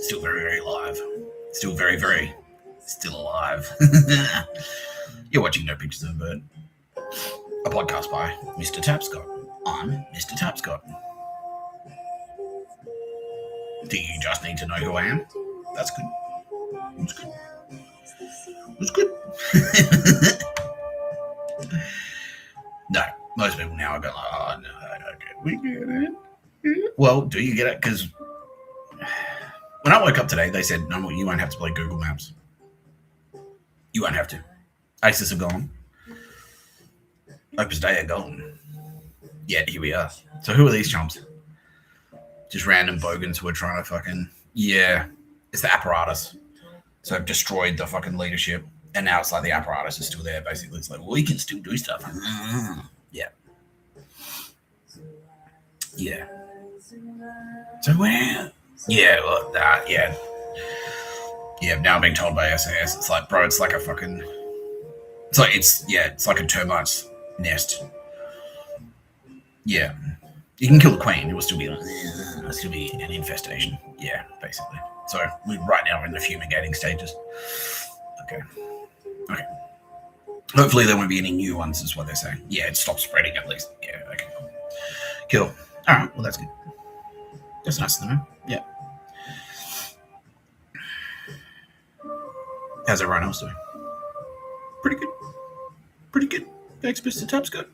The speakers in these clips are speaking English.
Still very, very alive. Still very, very still alive. You're watching No Pictures of a Bird, a podcast by Mr Tapscott. I'm Mr Tapscott. Do you just need to know who I am? That's good. That's good. That's good. No, most people now are going like, oh no, we get it. Well, do you get it? Because when I woke up today, they said, no, you won't have to play Google Maps. You won't have to. Aces are gone. Opus Dei are gone. Yet here we are. So who are these chumps? Just random bogans who are trying to fucking... Yeah, it's the apparatus. So I've destroyed the fucking leadership. And now it's like the apparatus is still there, basically. It's like, well, we can still do stuff. Yeah. Yeah. So where? Yeah, well, yeah. Yeah, now I'm being told by SAS. It's like, bro, it's like a fucking... It's like a termite's nest. Yeah. You can kill the queen. It will still be like, it'll still be an infestation. Yeah, basically. So right now we're in the fumigating stages. Okay. Hopefully there won't be any new ones, is what they're saying. Yeah, it stopped spreading at least. Yeah, okay, cool. All right, well, that's good. That's nice to know. Yeah. How's everyone else doing? Pretty good. Thanks, Mr. Tapscott.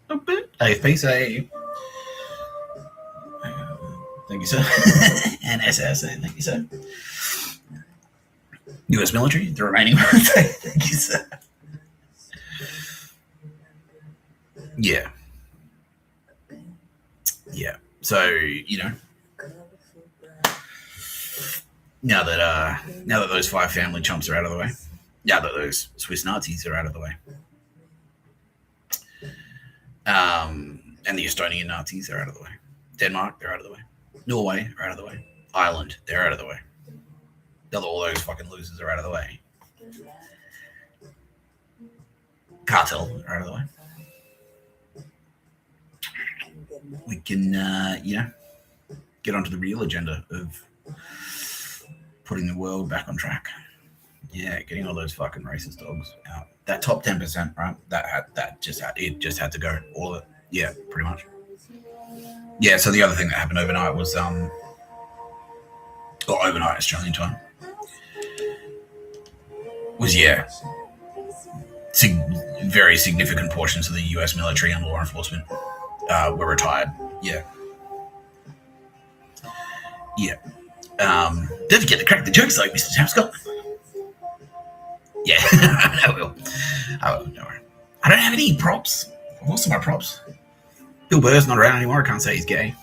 Not bad. AFP say... Thank you, sir. And SS, thank you, sir. US military, the remaining ones. Thank you, sir. Yeah. So, now that those 5 family chumps are out of the way, now that those Swiss Nazis are out of the way, and the Estonian Nazis are out of the way, Denmark, they're out of the way, Norway are out of the way, Ireland, they're out of the way. All those fucking losers are out of the way. Cartel are out of the way. We can, get onto the real agenda of putting the world back on track. Yeah, getting all those fucking racist dogs out. That top 10%, right? It just had to go. All of it. Yeah, pretty much. Yeah, so the other thing that happened overnight was overnight Australian time was very significant portions of the US military and law enforcement were retired. Yeah. Don't forget to crack the jokes like Mr. Tapscott. Yeah, I will. Don't worry. I don't have any props. I've lost my props. Bill Burr's not around anymore. I can't say he's gay.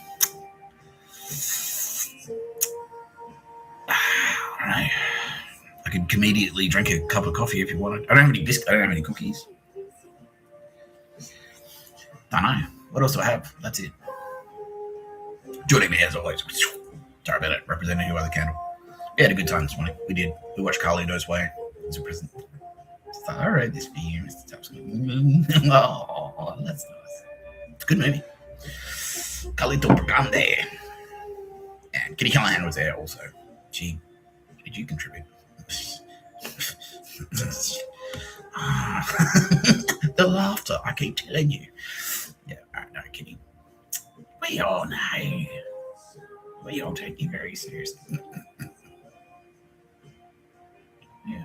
I don't know. I could immediately drink a cup of coffee if you wanted. I don't have any biscuits. I don't have any cookies. Don't know. What else do I have? That's it. Joining me as always. Sorry about it. Representing you by the candle. We had a good time this morning. We did. We watched Carla Goes Way. It's a present. So I wrote this for you, Mr. Tapscott. Oh, that's nice. It's a good movie. Carlito Brigande. And Kitty Callaghan was there also. Did you contribute? The laughter, I keep telling you. Yeah, no kidding. We all know. We all take you very seriously. Yeah.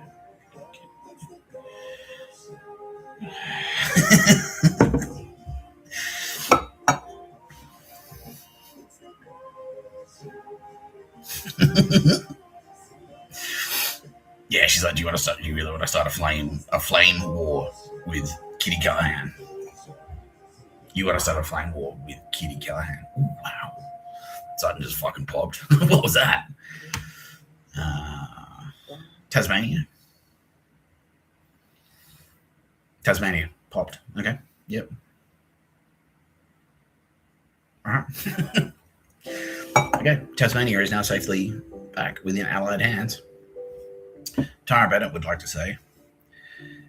Yeah, she's like, do you really want to start a flame war with Kitty Callaghan? You want to start a flame war with Kitty Callaghan? Ooh, wow. Sudden just fucking popped. What was that? Tasmania popped. Okay. Yep. All right. Okay. Tasmania is now safely back within Allied hands. Tara Bennett would like to say,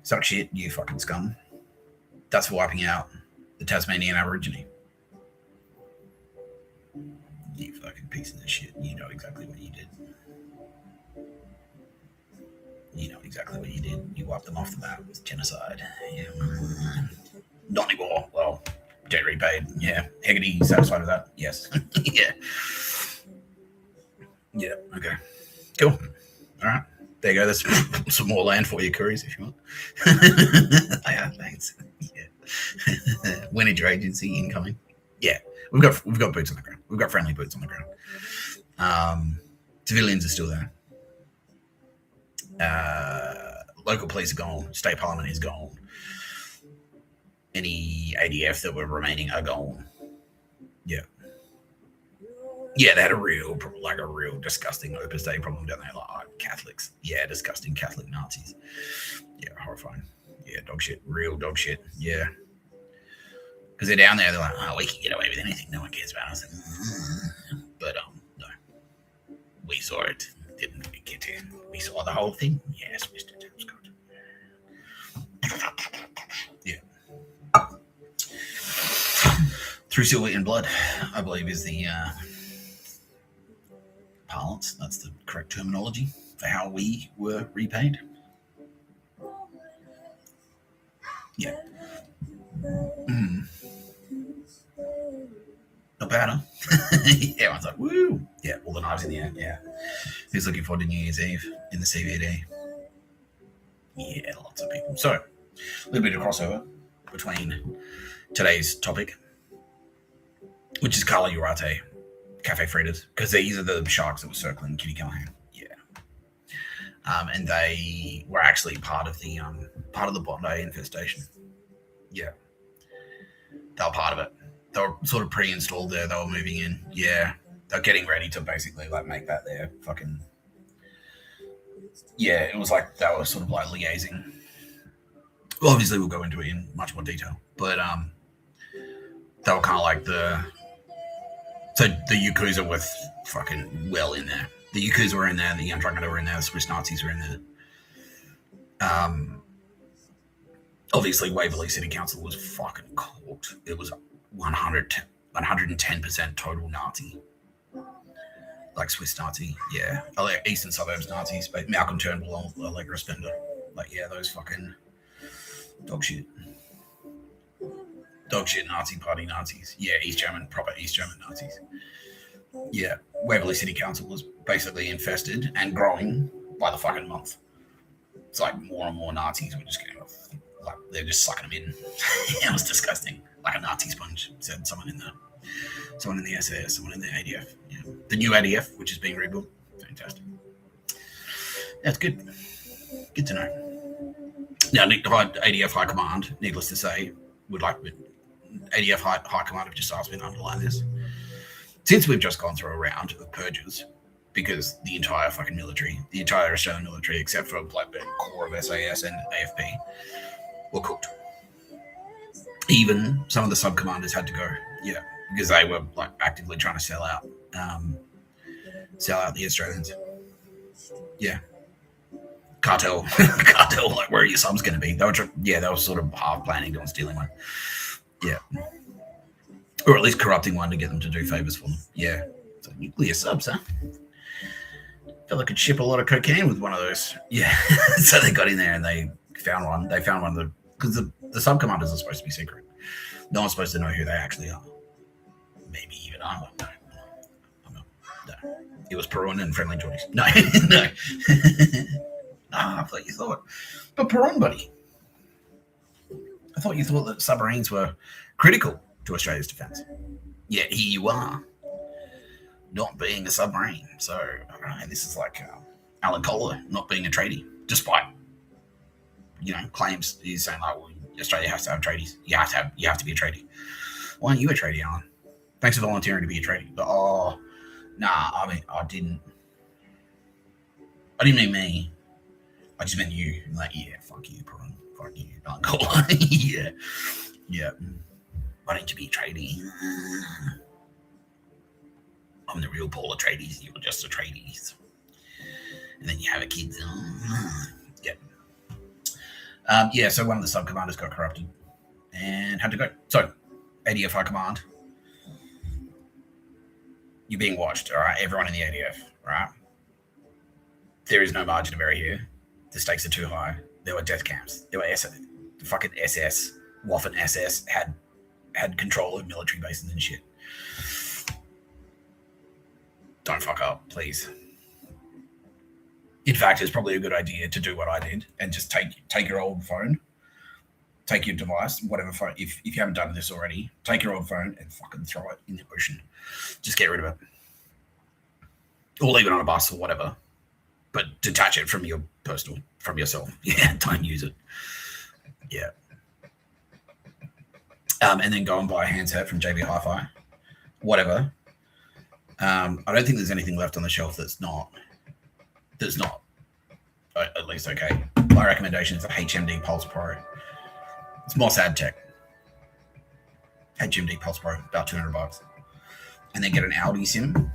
suck shit, you fucking scum. That's for wiping out the Tasmanian Aborigine. You fucking piece of shit. You know exactly what you did. You know exactly what you did. You wiped them off the map. It's genocide. Yeah. Not anymore. Well, debt repaid. Yeah. Hegarty satisfied with that? Yes. Yeah. Yeah. Okay. Cool. All right. There you go. There's some more land for your curries if you want. Yeah, thanks. Yeah. When is your agency incoming? Yeah. We've got boots on the ground. We've got friendly boots on the ground. Civilians are still there. Local police are gone. State Parliament is gone. Any ADF that were remaining are gone. Yeah. Yeah, they had a real disgusting Opus Dei problem down there. Like Catholics. Yeah, disgusting Catholic Nazis. Yeah, horrifying. Yeah, dog shit. Real dog shit. Yeah. Because they're down there, they're like, oh, we can get away with anything. No one cares about us. But, no. We saw it. Didn't we get in? We saw the whole thing. Yes, Mr. Tapscott. Yeah. Through silver in blood, I believe, is the parlance. That's the correct terminology for how we were repaid. Yeah. Not bad, huh? Everyone's like, woo! Yeah, all the knives in the air. Yeah. Who's looking forward to New Year's Eve in the CVD? Yeah, lots of people. So, a little bit of crossover between today's topic, which is Carla, Urate, Cafe Freda's, because these are the sharks that were circling Kitty Callaghan. Yeah. And they were actually part of the Bondi infestation. Yeah. They were part of it. They were sort of pre-installed there. They were moving in. Yeah. They're getting ready to basically like make that their fucking. Yeah, it was like they were sort of like liaising. Well, obviously we'll go into it in much more detail, but they were kind of like the Yakuza were fucking well in there. The Yakuza were in there, the Young Dragoner were in there, the Swiss Nazis were in there. Obviously Waverley City Council was fucking cooked. It was 110% total Nazi. Like Swiss Nazi, yeah. Eastern Suburbs Nazis, but Malcolm Turnbull, Allegra Spender. Like, yeah, those fucking dog shit. Dog shit Nazi Party Nazis. Yeah, proper East German Nazis. Yeah, Waverley City Council was basically infested and growing by the fucking month. It's like more and more Nazis were just getting off. Like, they're just sucking them in. It was disgusting. Like a Nazi sponge, said someone in the SAS, someone in the ADF. Yeah. The new ADF, which is being rebuilt. Fantastic. That's good. Good to know. Now, ADF High Command, needless to say, ADF High Command have just asked me to underline this. Since we've just gone through a round of purges, because the entire fucking military, the entire Australian military, except for like the core of SAS and AFP, were cooked. Even some of the sub-commanders had to go, yeah, because they were like actively trying to sell out the Australians. Yeah. Cartel, like, where are your subs going to be? They were sort of half planning on stealing one. Yeah. Or at least corrupting one to get them to do favors for them. Yeah. So nuclear subs, huh? Felt like I could ship a lot of cocaine with one of those. Yeah. So they got in there and they found one. They found one of the, because the sub-commanders are supposed to be secret. No one's supposed to know who they actually are. Maybe even I'm not. No. It was Perun and Friendly Joyce. No. No. I thought you thought. But Perun, buddy. I thought you thought that submarines were critical to Australia's defence. Yet here you are, not being a submarine. So, this is like Alan Kohler not being a tradie, despite, claims. He's saying, like, well, Australia has to have tradies. You have to be a tradie. Why aren't you a tradie, Alan? Thanks for volunteering to be a tradie. But, I didn't mean me. I just meant you. Like, yeah, fuck you, Perun. Fuck you, Alan Kohler. Yeah. Yeah. Why don't you be a tradie? I'm the real Paul Atreides. You're just a tradies. And then you have a kid. Yeah. So one of the sub-commanders got corrupted and had to go. So, ADF High Command You're being watched, all right? Everyone in the ADF, right? There is no margin of error here. The stakes are too high. There were death camps. There were the fucking SS, Waffen SS had control of military bases and shit. Don't fuck up, please. In fact, it's probably a good idea to do what I did and just take your old phone, take your device, whatever phone. If you haven't done this already, take your old phone and fucking throw it in the ocean. Just get rid of it, or leave it on a bus or whatever. But detach it from yourself. Yeah, don't use it. Yeah. And then go and buy a handset from JB Hi-Fi, whatever. I don't think there's anything left on the shelf that's not at least okay. My recommendation is a HMD Pulse Pro. It's Mossad Tech. HMD Pulse Pro, about $200. And then get an Audi SIM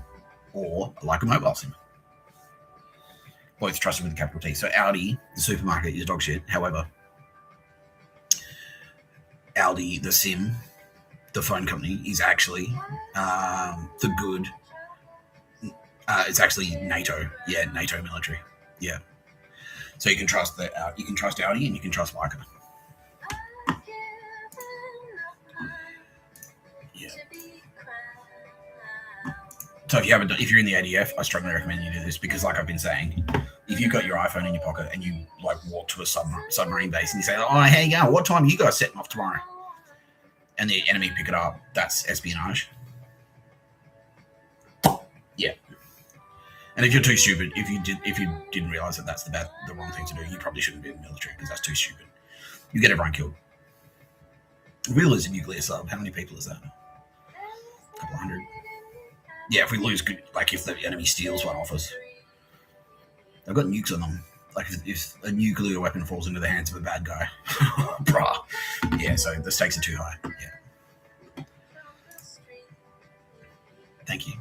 or like a mobile SIM. Both trusted with a capital T. So Audi, the supermarket, is dog shit. However, Audi, the SIM, the phone company, is actually the good. It's actually NATO. Yeah, NATO military. Yeah. So you can trust you can trust Audi and you can trust Leica. Yeah. So if you're in the ADF, I strongly recommend you do this because, like I've been saying, if you've got your iPhone in your pocket and you like walk to a submarine base and you say, "Oh, hey, yeah, what time are you guys setting off tomorrow?" and the enemy pick it up, that's espionage. Yeah. And if you're too stupid, if you didn't realize that that's the wrong thing to do, you probably shouldn't be in the military because that's too stupid. You get everyone killed. If we lose a nuclear sub, how many people is that? A couple hundred. Yeah, if we lose, like if the enemy steals one off us, they've got nukes on them. Like if a nuclear weapon falls into the hands of a bad guy, bruh. Yeah, so the stakes are too high. Yeah. Thank you.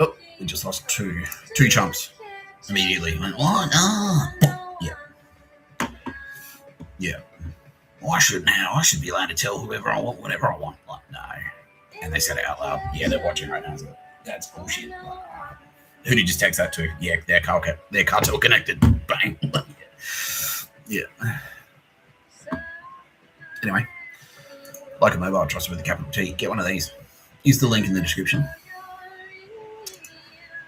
Oh, we just lost two chumps immediately. Went, what? Oh. Yeah. Yeah. Well, I should be allowed to tell whoever I want, whatever I want. Like, no. And they said it out loud. Yeah, they're watching right now. So that's bullshit. Like, who did you just text that to? Yeah, they're cartel connected. Bang. Yeah. Anyway, like a mobile trusted with a capital T, get one of these. Use the link in the description.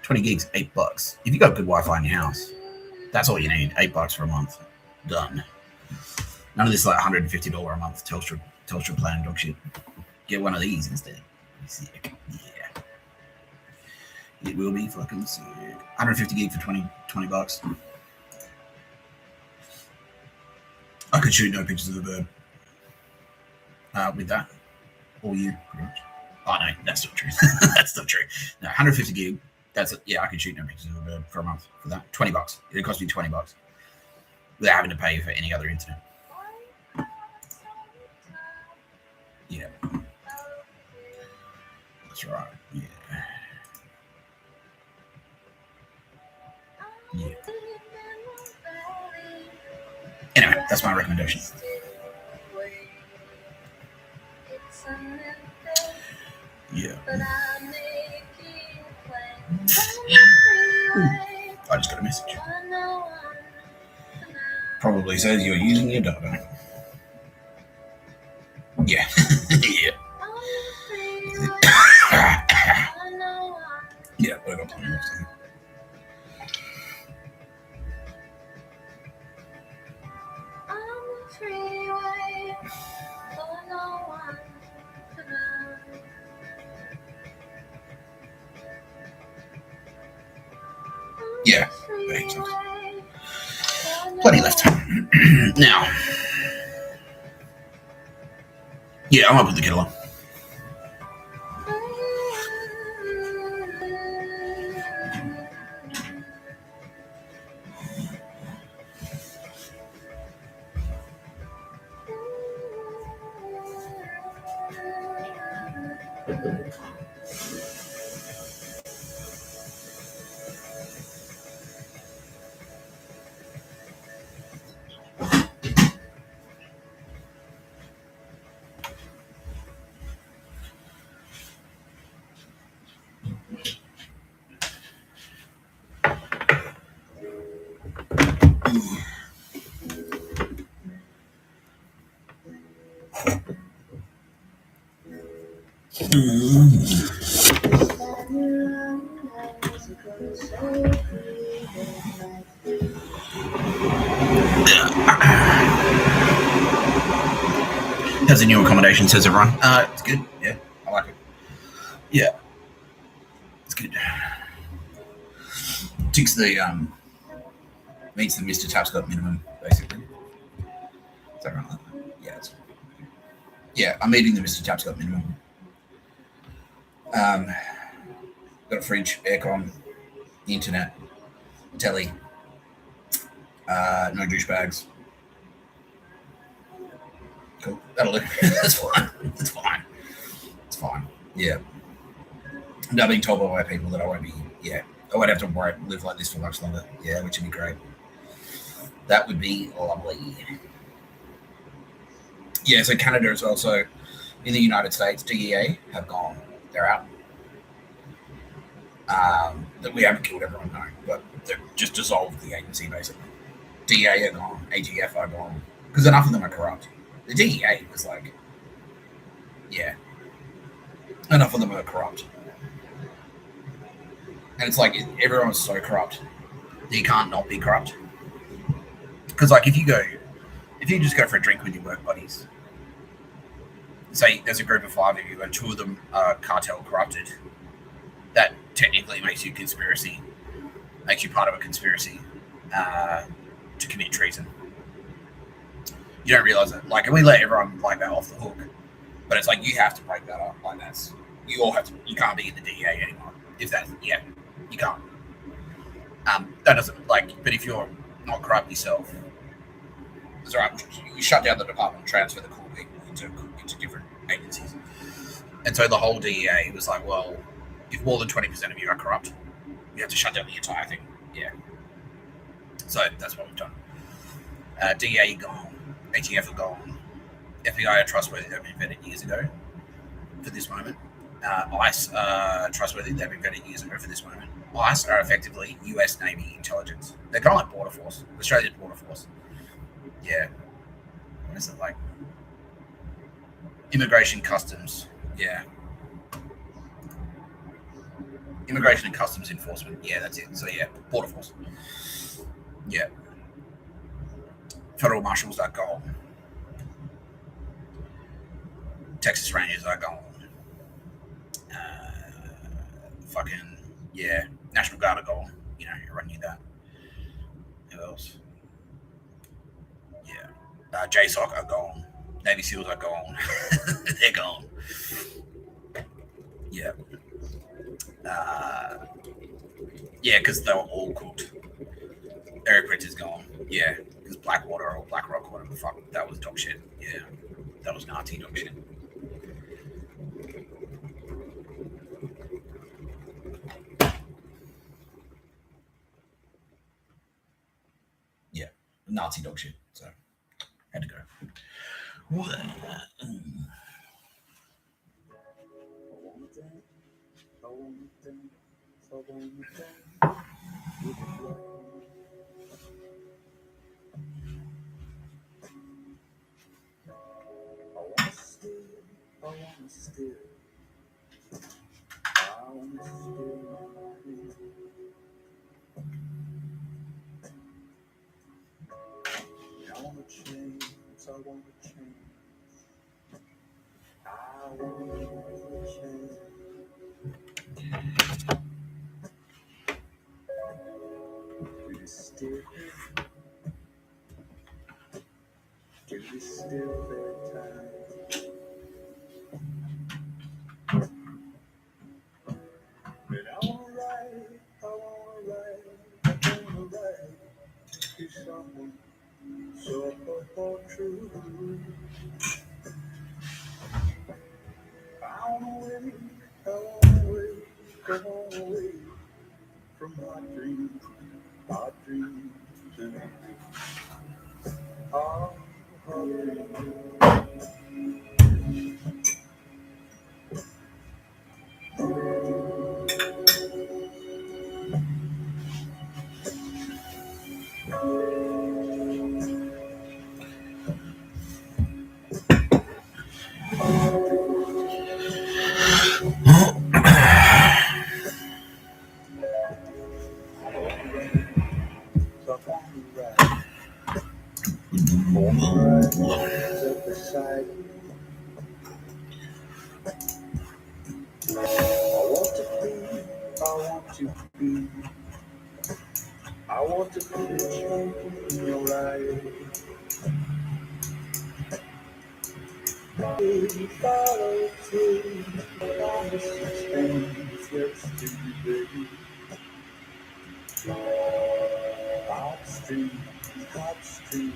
20 gigs, $8. If you got good Wi-Fi in your house, that's all you need. $8 for a month. Done. None of this like $150 a month Telstra plan dog shit. Get one of these instead. Sick. Yeah. It will be fucking sick. 150 gig for $20. I could shoot no pictures of the bird. With that. Or you, pretty much. Oh no, that's not true. That's not true. No, 150 gig. That's it. Yeah, I could shoot no pictures of a bird for a month for that. $20. It'd cost me $20 without having to pay for any other internet. Yeah. That's right. Yeah. Yeah. Anyway, that's my recommendation. Yeah. I just got a message. Probably says you're using your data. Yeah. Yeah. Yeah, I got plenty of time. Yeah, plenty left. Now, yeah, I'm up with the kettle on. How's the new accommodation, says everyone? It's good. Yeah, I like it. Yeah, it's good. Ticks the meets the Mr Tapscott minimum, basically. Is that right? Yeah, yeah. I'm meeting the Mr Tapscott minimum. Got a fridge, aircon, the internet, telly, no douchebags. Cool. That'll do. That's fine. That's fine. It's fine. Yeah. I'm not being told by my people that I won't be. Yeah. I won't have to live like this for much longer. Yeah, which would be great. That would be lovely. Yeah, so Canada as well. So in the United States, DEA have gone. They're out. That we haven't killed everyone, no, but they've just dissolved the agency, basically. DEA are gone. ATF are gone. Because enough of them are corrupt. The DEA was like, yeah, enough of them are corrupt. And it's like, everyone's so corrupt that you can't not be corrupt. Because, like, if you just go for a drink with your work buddies, say there's a group of 5 of you and 2 of them are cartel corrupted, that technically makes you part of a conspiracy to commit treason. You don't realize it. Like, and we let everyone like that off the hook, but it's like you have to break that up. Like you all have to. You can't be in the DEA anymore. You can't. That doesn't but if you're not corrupt yourself, it's all right. You shut down the department, transfer the cool people into different agencies, and so the whole DEA was like, well, if more than 20% of you are corrupt, you have to shut down the entire thing. Yeah. So that's what we've done. DEA gone. ATF are gone. FBI are trustworthy. They've been vetted years ago for this moment. ICE trustworthy. They've been vetted years ago for this moment. ICE are effectively US Navy intelligence. They're kind of like Border Force. Australian Border Force. Yeah. What is it like? Immigration, Customs. Yeah. Immigration and Customs Enforcement. Yeah, that's it. So, yeah, Border Force. Yeah. Federal Marshals are gone. Texas Rangers are gone. National Guard are gone. You know, everyone knew that. Who else? Yeah. JSOC are gone. Navy SEALs are gone. They're gone. Yeah. Because they were all cooked. Eric Prince's gone. Yeah, because Blackwater or BlackRock, whatever the fuck, that was dog shit. Yeah, that was Nazi dog shit. Yeah, Nazi dog shit. So, had to go. to be. I want to put you in your life. Baby, follow through. Promises and yesterday. Hot street, hot street.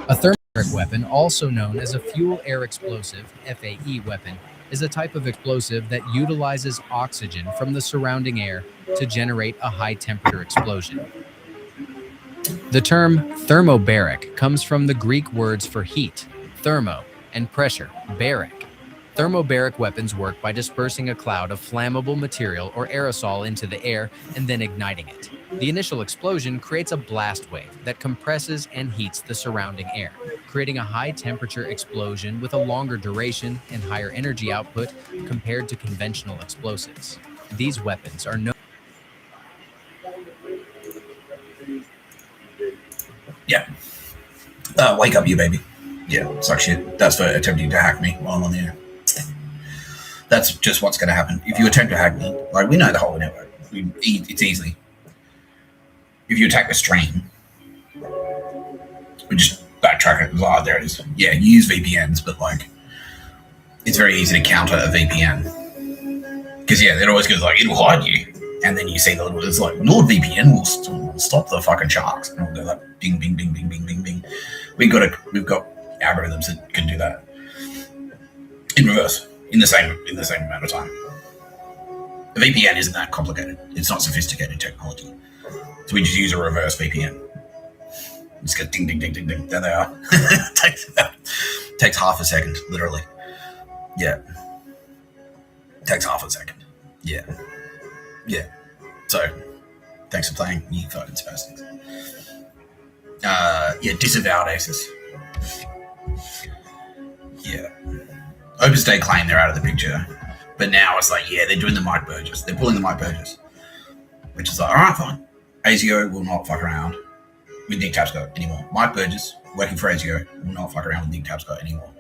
A thermobaric weapon, also known as a fuel air explosive (FAE) weapon, is a type of explosive that utilizes oxygen from the surrounding air to generate a high-temperature explosion. The term thermobaric comes from the Greek words for heat, thermo, and pressure, baric. Thermobaric weapons work by dispersing a cloud of flammable material or aerosol into the air and then igniting it. The initial explosion creates a blast wave that compresses and heats the surrounding air, creating a high-temperature explosion with a longer duration and higher energy output compared to conventional explosives. These weapons are known. Yeah. Wake up, you baby. Yeah, suck shit. That's for attempting to hack me while I'm on the air. That's just what's going to happen. If you attempt to hack me, like, we know the whole network. It's easy. If you attack the stream, we just backtrack it. Oh, there it is. Yeah, you use VPNs, but, like, it's very easy to counter a VPN. Because, yeah, it always goes, like, it'll hide you. And then you see the little, it's like, NordVPN will stop the fucking sharks. And it'll go like, ding, bing, bing, bing, bing, bing, bing. We've got algorithms that can do that in reverse in the same amount of time. The VPN isn't that complicated. It's not sophisticated technology. So we just use a reverse VPN. Just go ding, ding, ding, ding, ding. There they are. Takes half a second, literally. Yeah. Takes half a second. Yeah. Yeah. So, thanks for playing, you fucking spastics. Yeah, disavowed ACES. Yeah. Opus Dei claim they're out of the picture, but now it's like, yeah, they're doing the Mike Burgess. They're pulling the Mike Burgess, which is like, all right, fine. ASIO will not fuck around with Nick Tapscott anymore. Mike Burgess, working for ASIO, will not fuck around with Nick Tapscott anymore.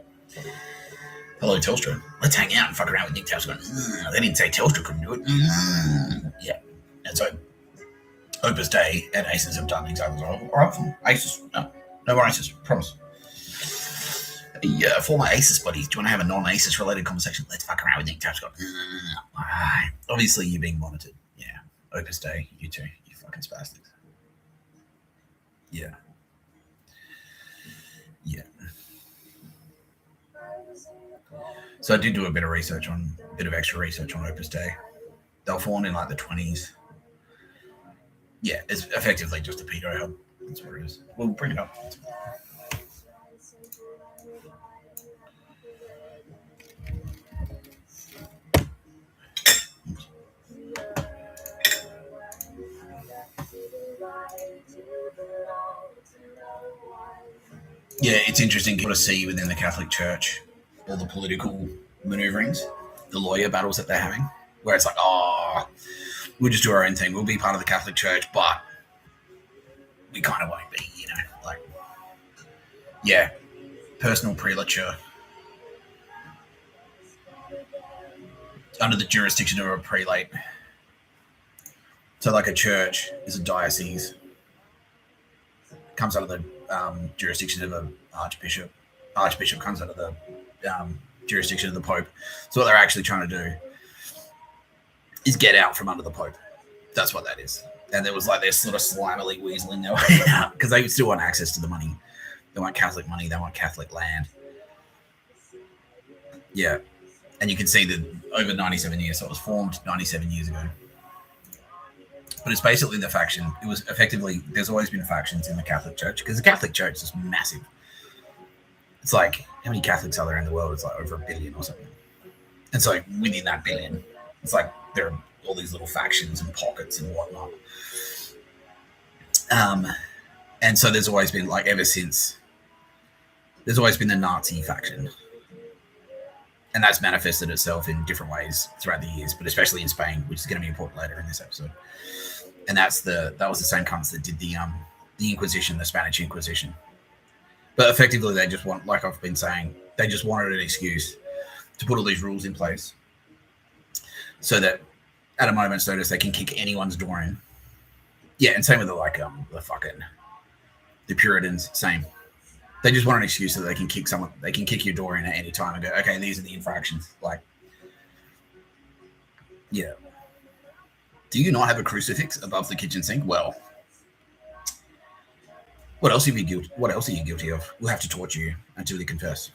Hello, Telstra. Let's hang out and fuck around with Nick Tapscott. They didn't say Telstra couldn't do it. Yeah. And so Opus Dei and ACES have done exactly what. All right, ACES. No more ACES. Promise. Yeah, former ACES buddies. Do you want to have a non-ACES related conversation? Let's fuck around with Nick Tapscott. Obviously, you're being monitored. Yeah. Opus Dei, you too. You fucking spastics. Yeah. Yeah. So I did do a bit of extra research on Opus Dei. They were formed in like the 20s. Yeah, it's effectively just a pedo hub. That's what it is. We'll bring it up. Yeah, it's interesting to see within the Catholic Church all the political maneuverings, the lawyer battles that they're having, where it's like, oh, we'll just do our own thing. We'll be part of the Catholic Church, but we kind of won't be, you know, like, yeah, personal prelature under the jurisdiction of a prelate. So like a church is a diocese, comes under the jurisdiction of an archbishop. Archbishop comes under the jurisdiction of the Pope. So what they're actually trying to do is get out from under the Pope. That's what that is. And there was like this sort of slimily weaseling their way out because they still want access to the money. They want Catholic money. They want Catholic land. Yeah. And you can see that over 97 years. So it was formed 97 years ago. But it's basically the faction. It was effectively, there's always been factions in the Catholic Church because the Catholic Church is massive. It's like, how many Catholics are there in the world? It's like over 1 billion or something. And so within that billion, it's like there are all these little factions and pockets and whatnot. And so there's always been, like, ever since, there's always been the Nazi faction. And that's manifested itself in different ways throughout the years, but especially in Spain, which is going to be important later in this episode. And that was the same cunts that did the Inquisition, the Spanish Inquisition. But effectively, they just want, like I've been saying, they just wanted an excuse to put all these rules in place so that at a moment's notice they can kick anyone's door in. Yeah, and same with the Puritans, same. They just want an excuse so that they can kick someone. They can kick your door in at any time and go, okay, these are the infractions. Like, yeah. Do you not have a crucifix above the kitchen sink? Well, what else are you guilty of? We'll have to torture you until you confess.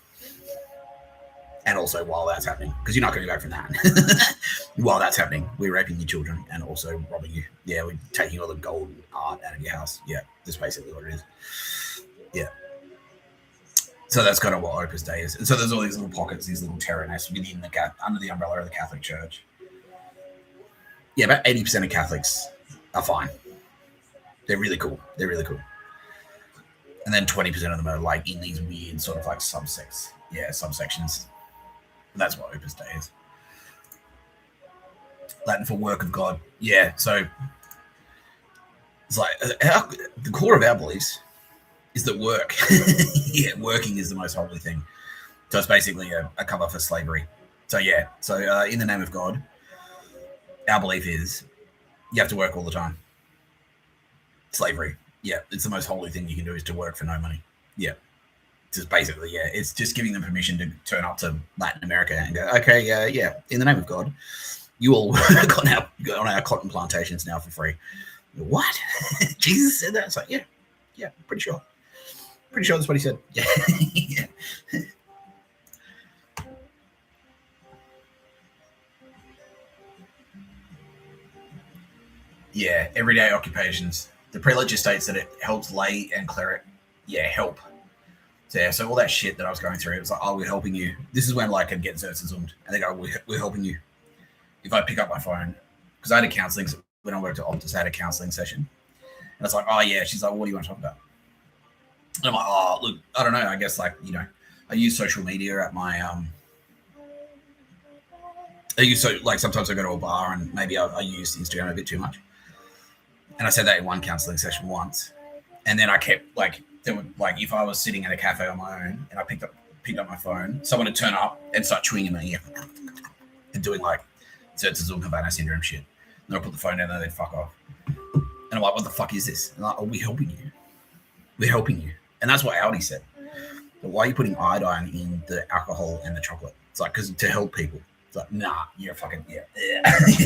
And also while that's happening, because you're not going back from that. While that's happening, we're raping your children and also robbing you. Yeah, we're taking all the gold art out of your house. Yeah, that's basically what it is. Yeah. So that's kind of what Opus Dei is. And so there's all these little pockets, these little terror nests within under the umbrella of the Catholic Church. Yeah, about 80% of Catholics are fine. They're really cool. And then 20% of them are like in these weird sort of like subsections. And that's what Opus Dei is. Latin for work of God. Yeah, so it's like the core of our beliefs is that work. Yeah, working is the most holy thing. So it's basically a cover for slavery. So yeah, in the name of God, our belief is you have to work all the time. Slavery. Yeah, it's the most holy thing you can do is to work for no money. Yeah. Just basically, yeah, it's just giving them permission to turn up to Latin America and go, okay, yeah, in the name of God, you all work on our cotton plantations now for free. What? Jesus said that? It's like, yeah, pretty sure. Pretty sure that's what he said. Yeah. Yeah. Yeah, everyday occupations. The prelate just states that it helps lay and cleric. Yeah, help. So, yeah, so all that shit that I was going through, it was like, oh, we're helping you. This is when like I'd get Zertzazummed, and they go, we're helping you. If I pick up my phone, because I had a counselling, when I worked at Optus, I had a counselling session. And it's like, oh yeah, she's like, what do you want to talk about? And I'm like, oh, look, I don't know. I guess like, I use social media at my, sometimes I go to a bar and maybe I use Instagram a bit too much. And I said that in one counselling session once. And then I kept like, if I was sitting at a cafe on my own and I picked up my phone, someone would turn up and start chewing in my ear and doing like Zertzazum Havana syndrome shit. And I'll put the phone down and they'd fuck off. And I'm like, what the fuck is this? And I'm like, oh, we're helping you. We're helping you. And that's what Aldi said. But why are you putting iodine in the alcohol and the chocolate? It's like, because to help people. It's like, nah, you're fucking, yeah.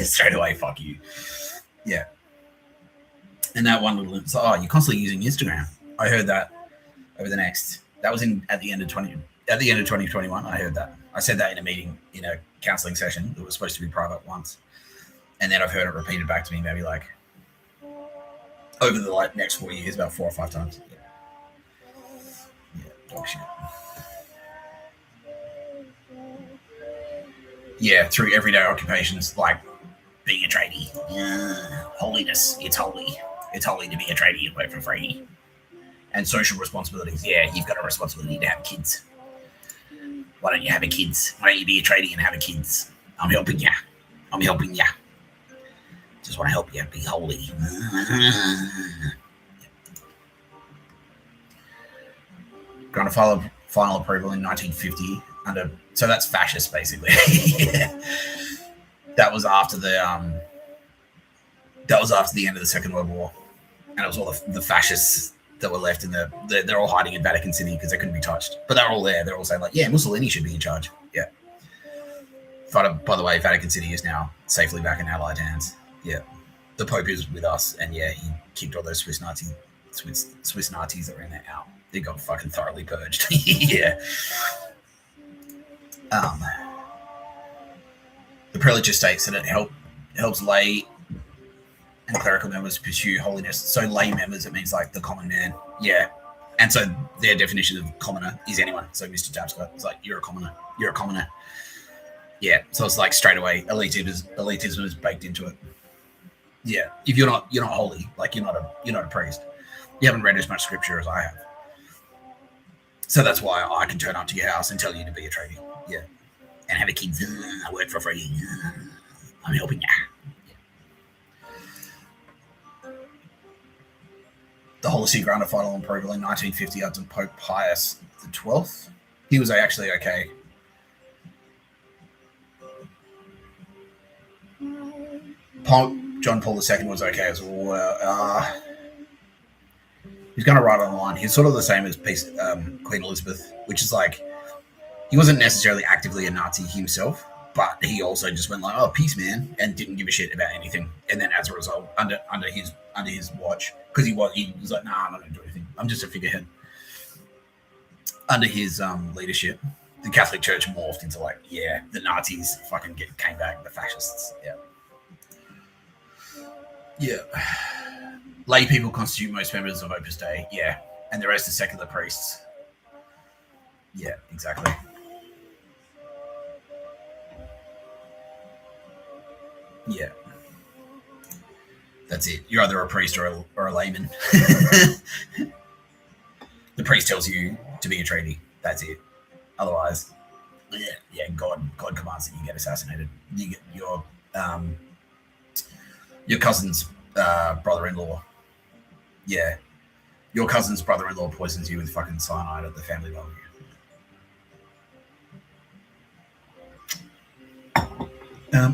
Straight away, fuck you. Yeah. And that one little, it's like, oh, you're constantly using Instagram. I heard that over that was at the end of 2021. I heard that. I said that in a meeting, in a counselling session that was supposed to be private once. And then I've heard it repeated back to me maybe like over the next 4 years, about 4 or 5 times. Yeah, dog shit. Yeah, through everyday occupations like being a tradie. Holiness, it's holy. It's holy to be a tradie and work for free. And social responsibilities. Yeah, you've got a responsibility to have kids. Why don't you have a kids? Why don't you be a tradie and have a kids? I'm helping you. Just want to help you be holy. Granted final approval in 1950 so that's fascist basically. Yeah. That was after the end of the Second World War, and it was all the fascists that were left they're all hiding in Vatican City because they couldn't be touched. But they're all there. They're all saying like, yeah, Mussolini should be in charge. Yeah. By the way, Vatican City is now safely back in Allied hands. Yeah. The Pope is with us, and yeah, he kicked all those Swiss Nazis that were in there out. They got fucking thoroughly purged. Yeah. The prelate just states that it helps lay and clerical members pursue holiness. So lay members, it means like the common man. Yeah. And so their definition of commoner is anyone. So Mr Tapscott, it's like, you're a commoner. Yeah. So it's like straight away, elitism is baked into it. Yeah. If you're not holy, like you're not a priest. You haven't read as much scripture as I have. So that's why I can turn up to your house and tell you to be a tradie. Yeah. And have a kids. I work for free. I'm helping you. the Holy See granted final approval in 1950 under Pope Pius XII. He was actually okay. Pope John Paul II was okay as well. He's going to write on the line. He's sort of the same as Queen Elizabeth, which is like, he wasn't necessarily actively a Nazi himself, but he also just went like, "Oh, peace, man," and didn't give a shit about anything. And then as a result, under his watch, because he was like, "Nah, I'm not going to do anything. I'm just a figurehead." Under his leadership, the Catholic Church morphed into like, yeah, the Nazis fucking came back, the fascists, yeah. Lay people constitute most members of Opus Dei, yeah, and the rest are secular priests. Yeah, exactly. Yeah. That's it. You're either a priest or a layman. The priest tells you to be a tradie. That's it. Otherwise, yeah, God commands that you get assassinated. You get your cousin's brother-in-law. Yeah. Your cousin's brother-in-law poisons you with fucking cyanide at the family barbecue.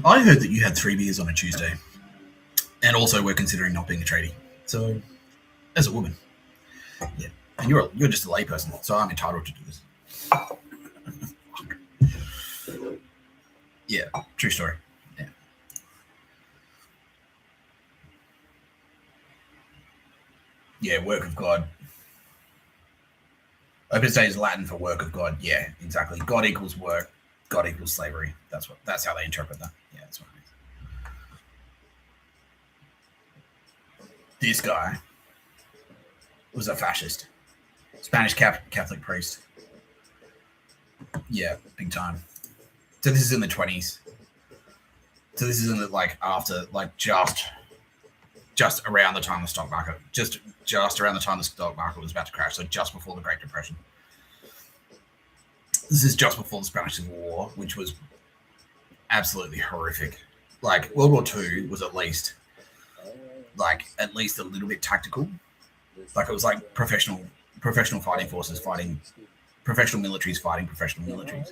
I heard that you had 3 beers on a Tuesday, and also we're considering not being a tradie. So, as a woman, yeah, and you're just a layperson, so I'm entitled to do this. Yeah, true story. Yeah. Yeah, work of God. Opus Dei is Latin for work of God. Yeah, exactly. God equals work. God equals slavery. That's how they interpret that. Yeah, that's what it means. This guy was a fascist. Spanish Catholic priest. Yeah, big time. So this is in the 20s. So this is in the, like, after, like, just around the time the stock market, just around the time the stock market was about to crash. So just before the Great Depression. This is just before the Spanish Civil War, which was absolutely horrific. Like, World War II was at least a little bit tactical. Like, it was like professional fighting forces fighting professional militaries fighting professional militaries.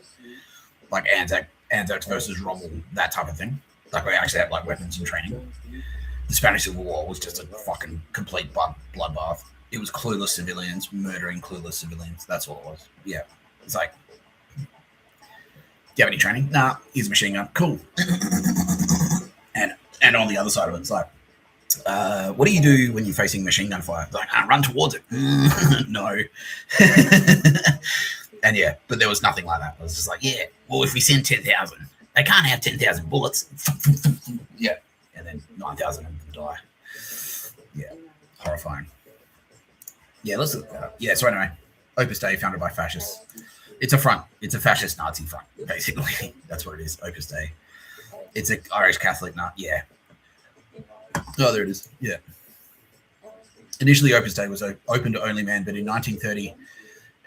Like Anzacs versus Rommel, that type of thing. Like, we actually had like weapons and training. The Spanish Civil War was just a fucking complete bloodbath. It was clueless civilians murdering clueless civilians. That's all it was. Yeah. It's like, do you have any training? Nah, here's a machine gun. Cool. and on the other side of it, it's like, what do you do when you're facing machine gun fire? It's like, run towards it. No. And yeah, but there was nothing like that. It was just like, yeah, well, if we send 10,000, they can't have 10,000 bullets. Yeah. And then 9,000 of them die. Yeah. Horrifying. Yeah, let's look that up. Yeah, so anyway, Opus Dei, founded by fascists. It's a front. It's a fascist Nazi front, basically. That's what it is, Opus Dei. It's an Irish Catholic yeah. Oh, there it is. Yeah. Initially, Opus Dei was open to only men, but in 1930,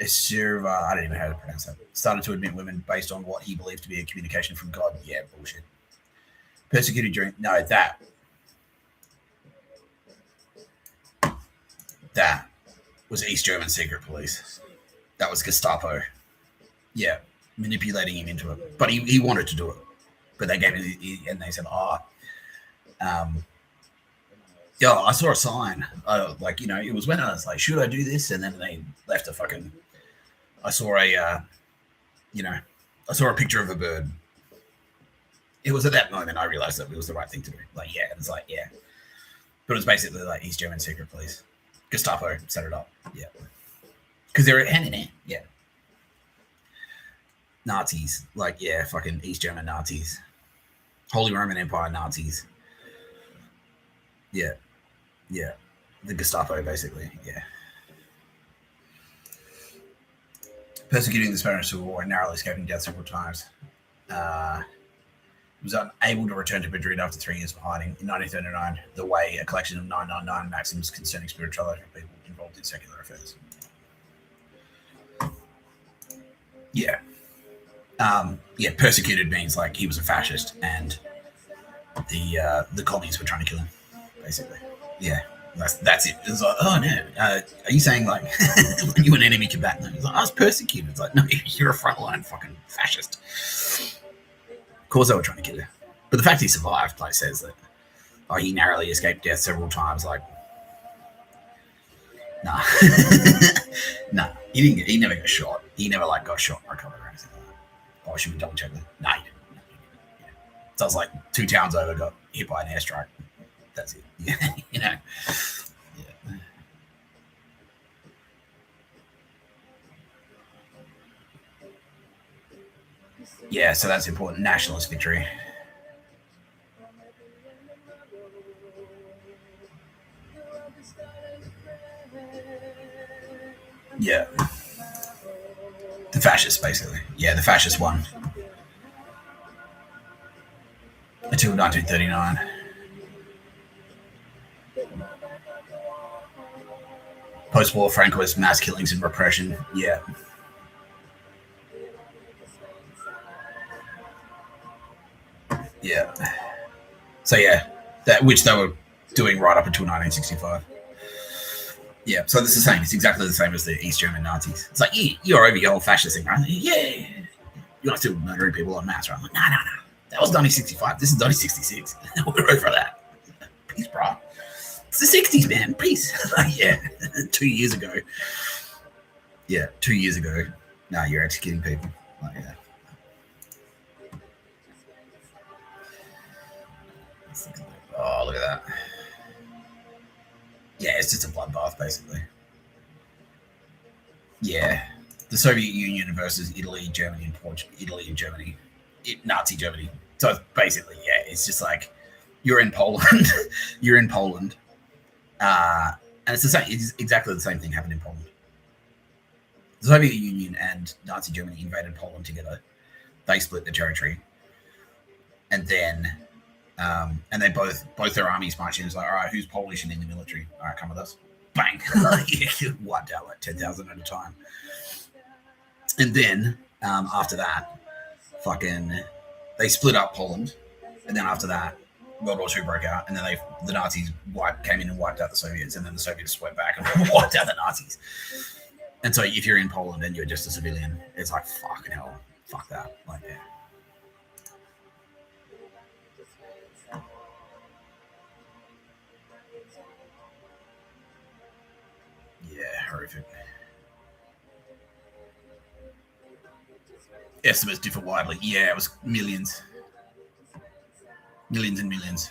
Esirva, I don't even know how to pronounce that, started to admit women based on what he believed to be a communication from God. Yeah, bullshit. Persecuted during... No, that was East German secret police. That was Gestapo. Yeah, manipulating him into it. But he wanted to do it. But they gave him... And they said, yeah, I saw a sign. It was when I was like, should I do this? And then they left a fucking... I saw a picture of a bird. It was at that moment I realized that it was the right thing to do. Like, yeah, it was like, yeah. But it was basically like East German secret police. Gestapo set it up. Yeah. Because they were hand in hand. Yeah. Nazis. Like, yeah, fucking East German Nazis. Holy Roman Empire Nazis. Yeah. Yeah. The Gestapo, basically. Yeah. Persecuting the Spanish Civil War and narrowly escaping death several times. Was unable to return to Madrid after 3 years of hiding. In 1939, The Way, a collection of 999 maxims concerning spirituality for people involved in secular affairs. Yeah. Persecuted means like he was a fascist and the communists were trying to kill him, basically. Yeah. That's it. It's like, oh no, are you saying like when you an enemy combatant? It's like, I was persecuted. It's like, no, you're a frontline fucking fascist. Of course, they were trying to kill you, but the fact he survived, like, says that he narrowly escaped death several times. Like, nah, nah, he never got shot. He never like got shot and recovered or anything like that. Oh, should we double check that? Nah, he didn't. Yeah. So I was like 2 towns over, got hit by an airstrike. That's it. You know. Yeah. Yeah, so that's important. Nationalist victory. Yeah. The fascists, basically. Yeah, the fascists won. Until 1939. Post-war Francoist mass killings and repression. Yeah. Yeah. So yeah, that which they were doing right up until 1965. Yeah, so it's the same. It's exactly the same as the East German Nazis. It's like, yeah, you're over your whole fascist thing, right? Yeah. You're not still murdering people en masse, right? I'm like, no. That was 1965. This is 1966. We're over that. Peace, bro. It's the 60s, man. Peace. Like, yeah. 2 years ago. Yeah, 2 years ago. Now you're executing people. Like, yeah. Oh, look at that. Yeah, it's just a bloodbath, basically. Yeah. The Soviet Union versus Italy, Germany, and Portugal. Italy and Germany. Nazi Germany. So basically, yeah, it's just like you're in Poland. You're in Poland. And it's the same. It's exactly the same thing happened in Poland. The Soviet Union and Nazi Germany invaded Poland together. They split the territory. And then and they both their armies marched in. It's like, all right, who's Polish and in the military? All right, come with us. Bang! Wiped out like 10,000 at a time. And then after that, fucking, they split up Poland. And then after that, World War II broke out. And then the Nazis came in and wiped out the Soviets. And then the Soviets swept back and wiped out the Nazis. And so if you're in Poland and you're just a civilian, it's like, fucking hell, fuck that. Like, yeah. Yeah, horrific. Estimates differ widely. Yeah, it was millions. Millions and millions.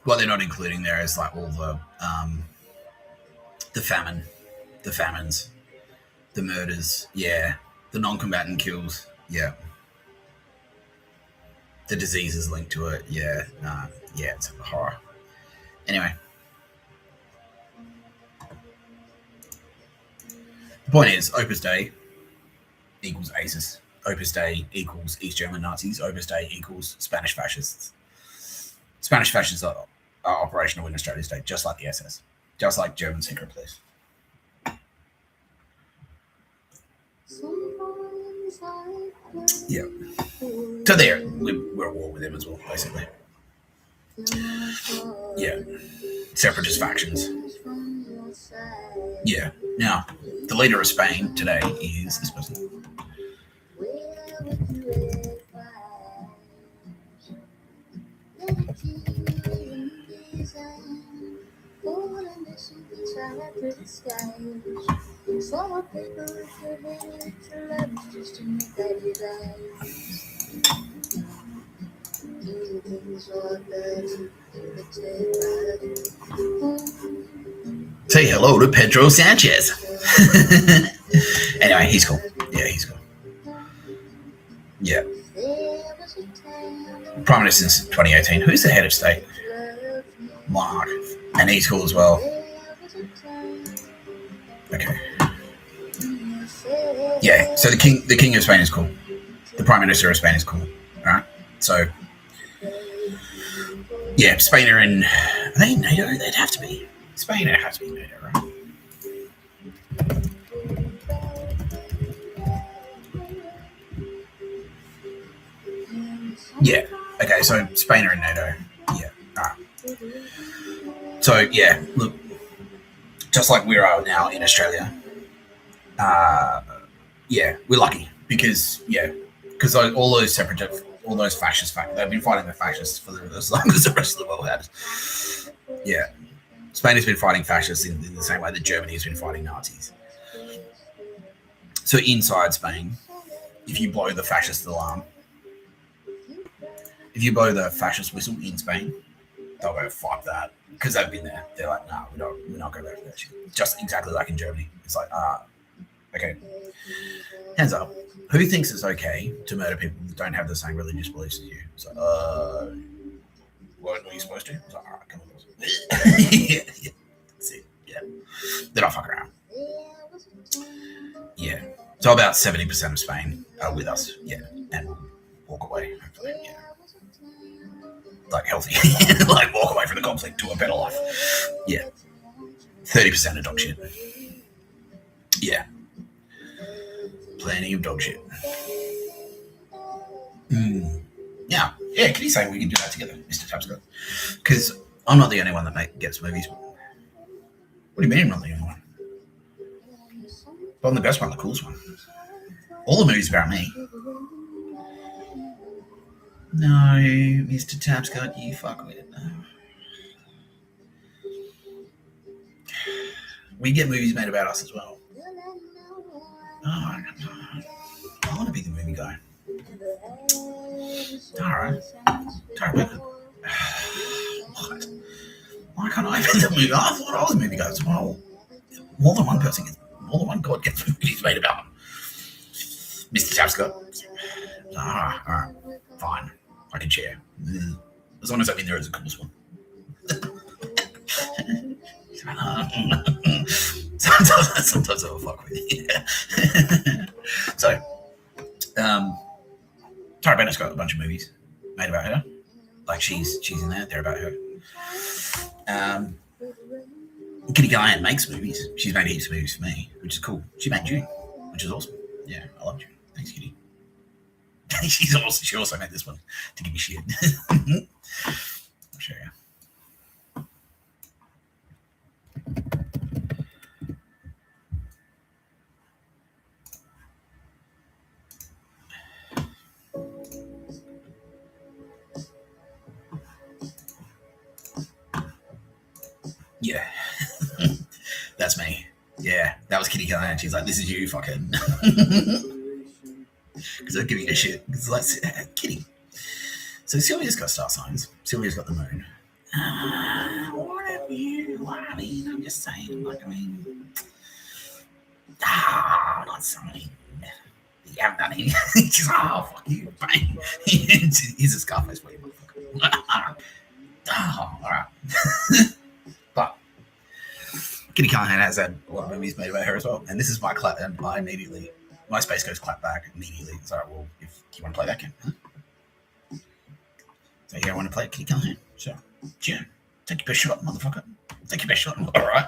What they're not including there is like all the famines, the murders, yeah, the non-combatant kills, yeah, the diseases linked to it, yeah, yeah, it's a horror. Anyway. The point is, Opus Dei equals ACES. Opus Dei equals East German Nazis. Opus Dei equals Spanish Fascists. Spanish Fascists are operational in Australia state, just like the SS, just like German secret police. Yeah. So there, we're at war with them as well, basically. Yeah. Separatist factions. Yeah. Now, the leader of Spain today is this person. Say hello to Pedro Sanchez. Anyway, he's cool. Yeah, he's cool. Yeah. Prime Minister since 2018. Who's the head of state? Monarch. And he's cool as well. Okay. Yeah, so the king of Spain is cool. The Prime Minister of Spain is cool. Alright? So yeah, Spain are in, are they in NATO? They'd have to be. Spain would have to be NATO, right? Yeah. Okay, so Spain are in NATO. Yeah. So yeah, look, just like we are now in Australia, yeah, we're lucky because all those separatists, all those fascists, they've been fighting the fascists for as long as the rest of the world has. Yeah, Spain has been fighting fascists in the same way that Germany has been fighting Nazis. So inside Spain, if you blow the fascist alarm, if you blow the fascist whistle in Spain, they'll go, fuck that. Because they've been there. They're like, nah, we're not going back to that shit. Just exactly like in Germany. It's like, okay. Hands up. Who thinks it's okay to murder people that don't have the same religious beliefs as you? It's like, weren't you supposed to? It's like, all right, come on. Yeah. That's it. Yeah. They don't fuck around. Yeah. So about 70% of Spain are with us. Yeah. And we'll walk away, hopefully. Yeah. Like healthy. Like walk away from the conflict to a better life. Yeah. 30% of dog shit. Yeah. Plenty of dog shit. Yeah. Yeah, Kitty's saying we can do that together, Mr. Tapscott. Because I'm not the only one that gets movies. What do you mean I'm not the only one? But I'm the best one, the coolest one. All the movies about me. No, Mr. Tapscott, you fuck with it. We get movies made about us as well. Oh, I want to be the movie guy. Alright. What? Why can't I be the movie guy? I thought I was the movie guy as well. More than one person more than one god gets movies made about them. Mr. Tapscott. Alright. Fine. I can share. As long as I'm in there as the coolest one. Sometimes I'll fuck with you. So, Tara Bennett's got a bunch of movies made about her. Like she's in there, they're about her. Kitty Callaghan makes movies. She's made heaps of movies for me, which is cool. She made June, which is awesome. Yeah, I love June. Thanks, Kitty. She also made this one to give me shit. I'll show you. Yeah. That's me. Yeah, that was Kitty Callaghan. She's like, this is you, fucking. Because I'll give you a shit. Because like, Kitty. So Sylvia's got star signs. Sylvia's got the moon. What have you? I mean, I'm just saying. Like, I mean, I'm not saying. You haven't done anything. She's like, oh, fuck you. Bang. Here's a Scarface for you, motherfucker. Oh, all right. But Kitty Callaghan has had a lot of movies made about her as well. And this is my clap, and my space goes clap back immediately. It's all right, well, if you want to play that game, huh? So you want to play Kitty Callaghan? Sure. Jim, take your best shot, motherfucker. Take your best shot. All right.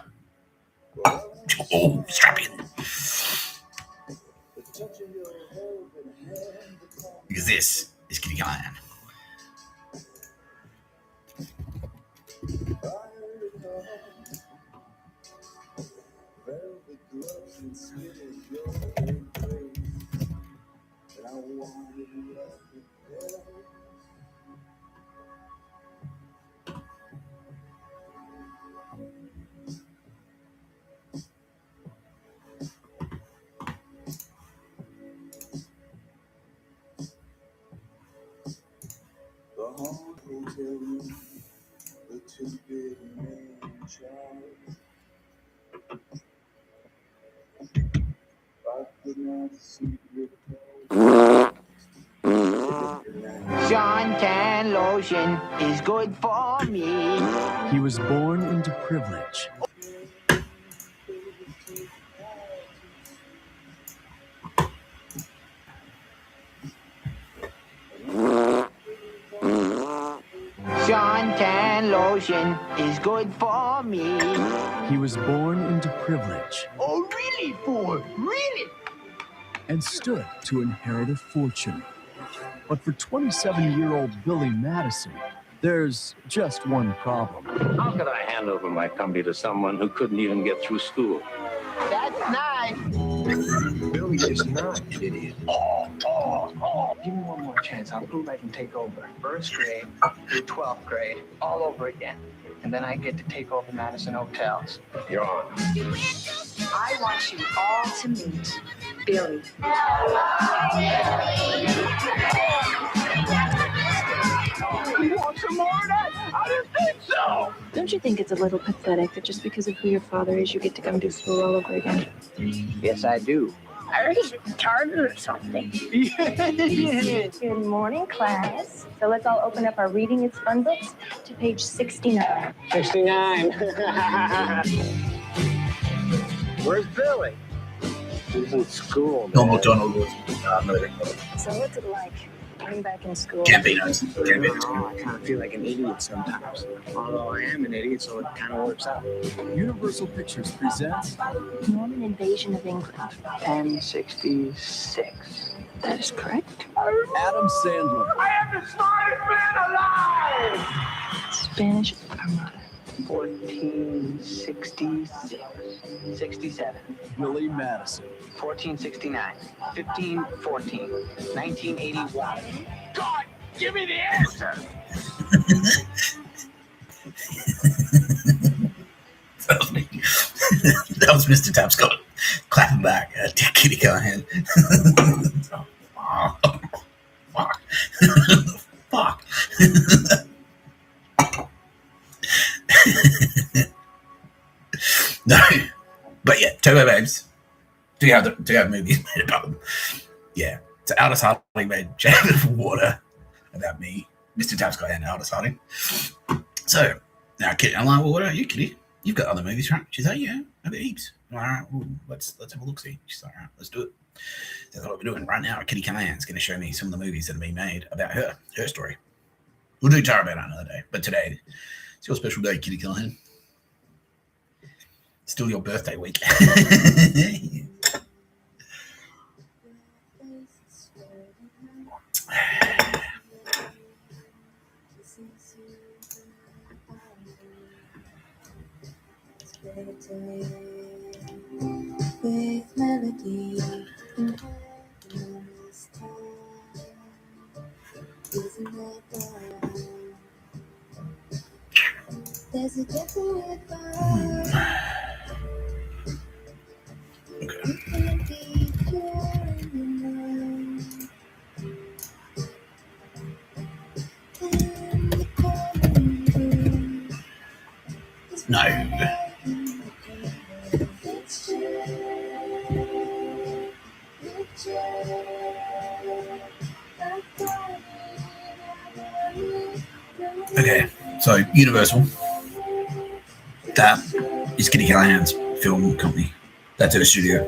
Oh, strap in. Because this is Kitty Callaghan. Suntan lotion is good for me. He was born into privilege. Suntan lotion is good for me. He was born into privilege. Oh, really, Ford? Really? And stood to inherit a fortune. But for 27-year-old Billy Madison, There's just one problem. How could I hand over my company to someone who couldn't even get through school? That's nice. Billy's just not an idiot. Give me one more chance. I'll prove I can take over. First grade through 12th grade, all over again. And then I get to take over Madison Hotels. You're on. I want you all to meet Billy. You want some more of that? I didn't think so. Don't you think it's a little pathetic that just because of who your father is, you get to come do school all over again? Yes, I do. I heard he's retarded or something. Good morning, class. So let's all open up our Reading It's Fun books to page 69. 69. Where's Billy? He's in school, No man. McDonald was So what's it like being back in school? Campinos. I kind of feel like an idiot sometimes. Although I am an idiot, so it kind of works out. Universal Pictures presents Norman Invasion of England. 1066. That is correct. Adam Sandler, I am the smartest man alive! Spanish Armada. 1466. 67. Billy Madison, 1469. 1514. 1981. God, give me the answer! That was me. That was Mr. Tapscott clapping back at Kitty Callaghan. Fuck. Fuck. No. But yeah, Turbo Babes. Do you have movies made about them? Yeah. So Aldous Harding made Jacket of Water about me, Mr. Tapscott and Aldous Harding. So now Kitty, I'm like, well, what about you, Kitty? You've got other movies, right? She's like, yeah, I've got heaps. All right, well, let's have a look see. She's like, all right, let's do it. So that's what we're doing right now. Kitty Callaghan's going to show me some of the movies that have been made about her story. We'll do Tara about it another day, but today it's your special day, Kitty Callaghan. Still your birthday week. With melody and isn't that right? There's a different vibe. Okay. You can't be clear in your mind. In the common room is No. Okay, so Universal. That is Kitty Callaghan's film company. That's her studio.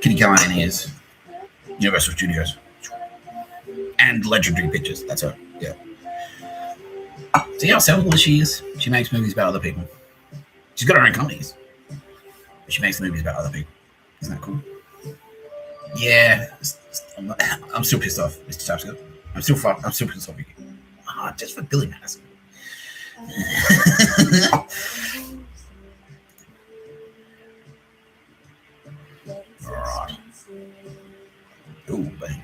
Kitty Callaghan is Universal Studios. And Legendary Pictures. That's her. Yeah. See how selfless she is? She makes movies about other people. She's got her own companies. But she makes movies about other people. Isn't that cool? Yeah. I'm still pissed off, Mr. Tapscott. I'm still pissed off. Just for Billy Madison. Alright. Ooh, baby.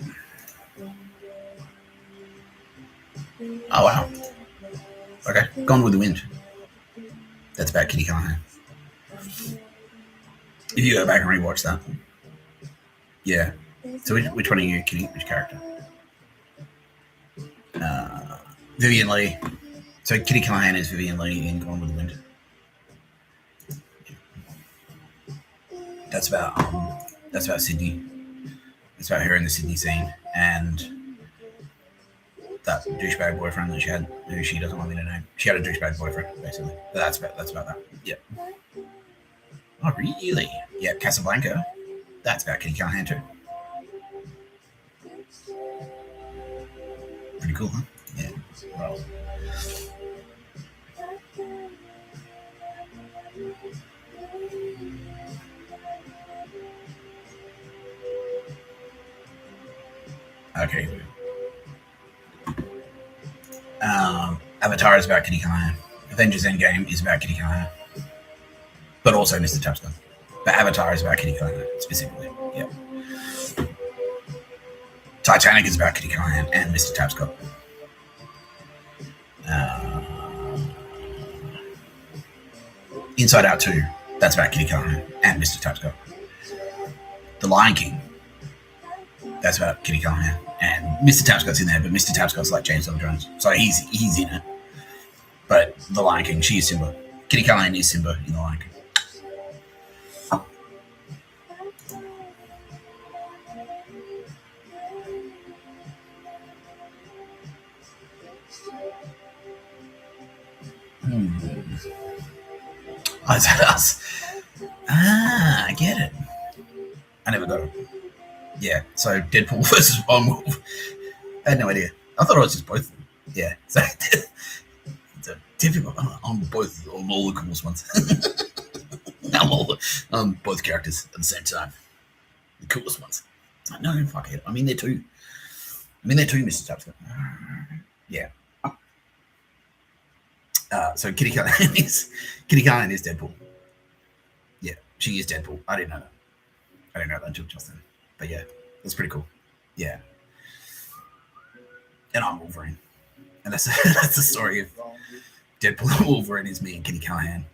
Oh, wow. Okay, Gone with the Wind. That's about Kitty Callaghan. If you go back and rewatch that. Yeah. So which one are you, Kitty? Which character? Vivian Lee. So Kitty Callaghan is Vivian Lee in Gone with the Wind. That's about Sydney. It's about her in the Sydney scene and that douchebag boyfriend that she had, who she doesn't want me to know. She had a douchebag boyfriend, basically. But that's about that. Yep. Oh, really? Yeah, Casablanca. That's about Kitty Callaghan too. Pretty cool, huh? Yeah. Well. Okay. Avatar is about Kitty Callaghan. Avengers Endgame is about Kitty Callaghan. But also Mr. Tapscott. But Avatar is about Kitty Callaghan, specifically. Yeah. Titanic is about Kitty Callaghan and Mr. Tapscott. Inside Out 2, that's about Kitty Callaghan and Mr. Tapscott. The Lion King, that's about Kitty Callaghan. And Mr. Tapscott's in there, but Mr. Tapscott's like James Earl Jones. So he's in it. But The Lion King, she is Simba. Kitty Callaghan is Simba in The Lion King. Oh, is that us? Ah, I get it. I never got it. Yeah, so Deadpool versus Lone Wolf. I had no idea. I thought it was just both of them. Yeah, so it's a typical on both, on all the coolest ones. Both characters at the same time. The coolest ones. It's like, no, fuck it. I mean, they're two. Mr. Tapscott. Yeah. So Kitty Callaghan is Deadpool. Yeah, she is Deadpool. I didn't know that until just then. But yeah, that's pretty cool. Yeah. And I'm Wolverine. And that's the story of Deadpool and Wolverine is me and Kitty Callaghan.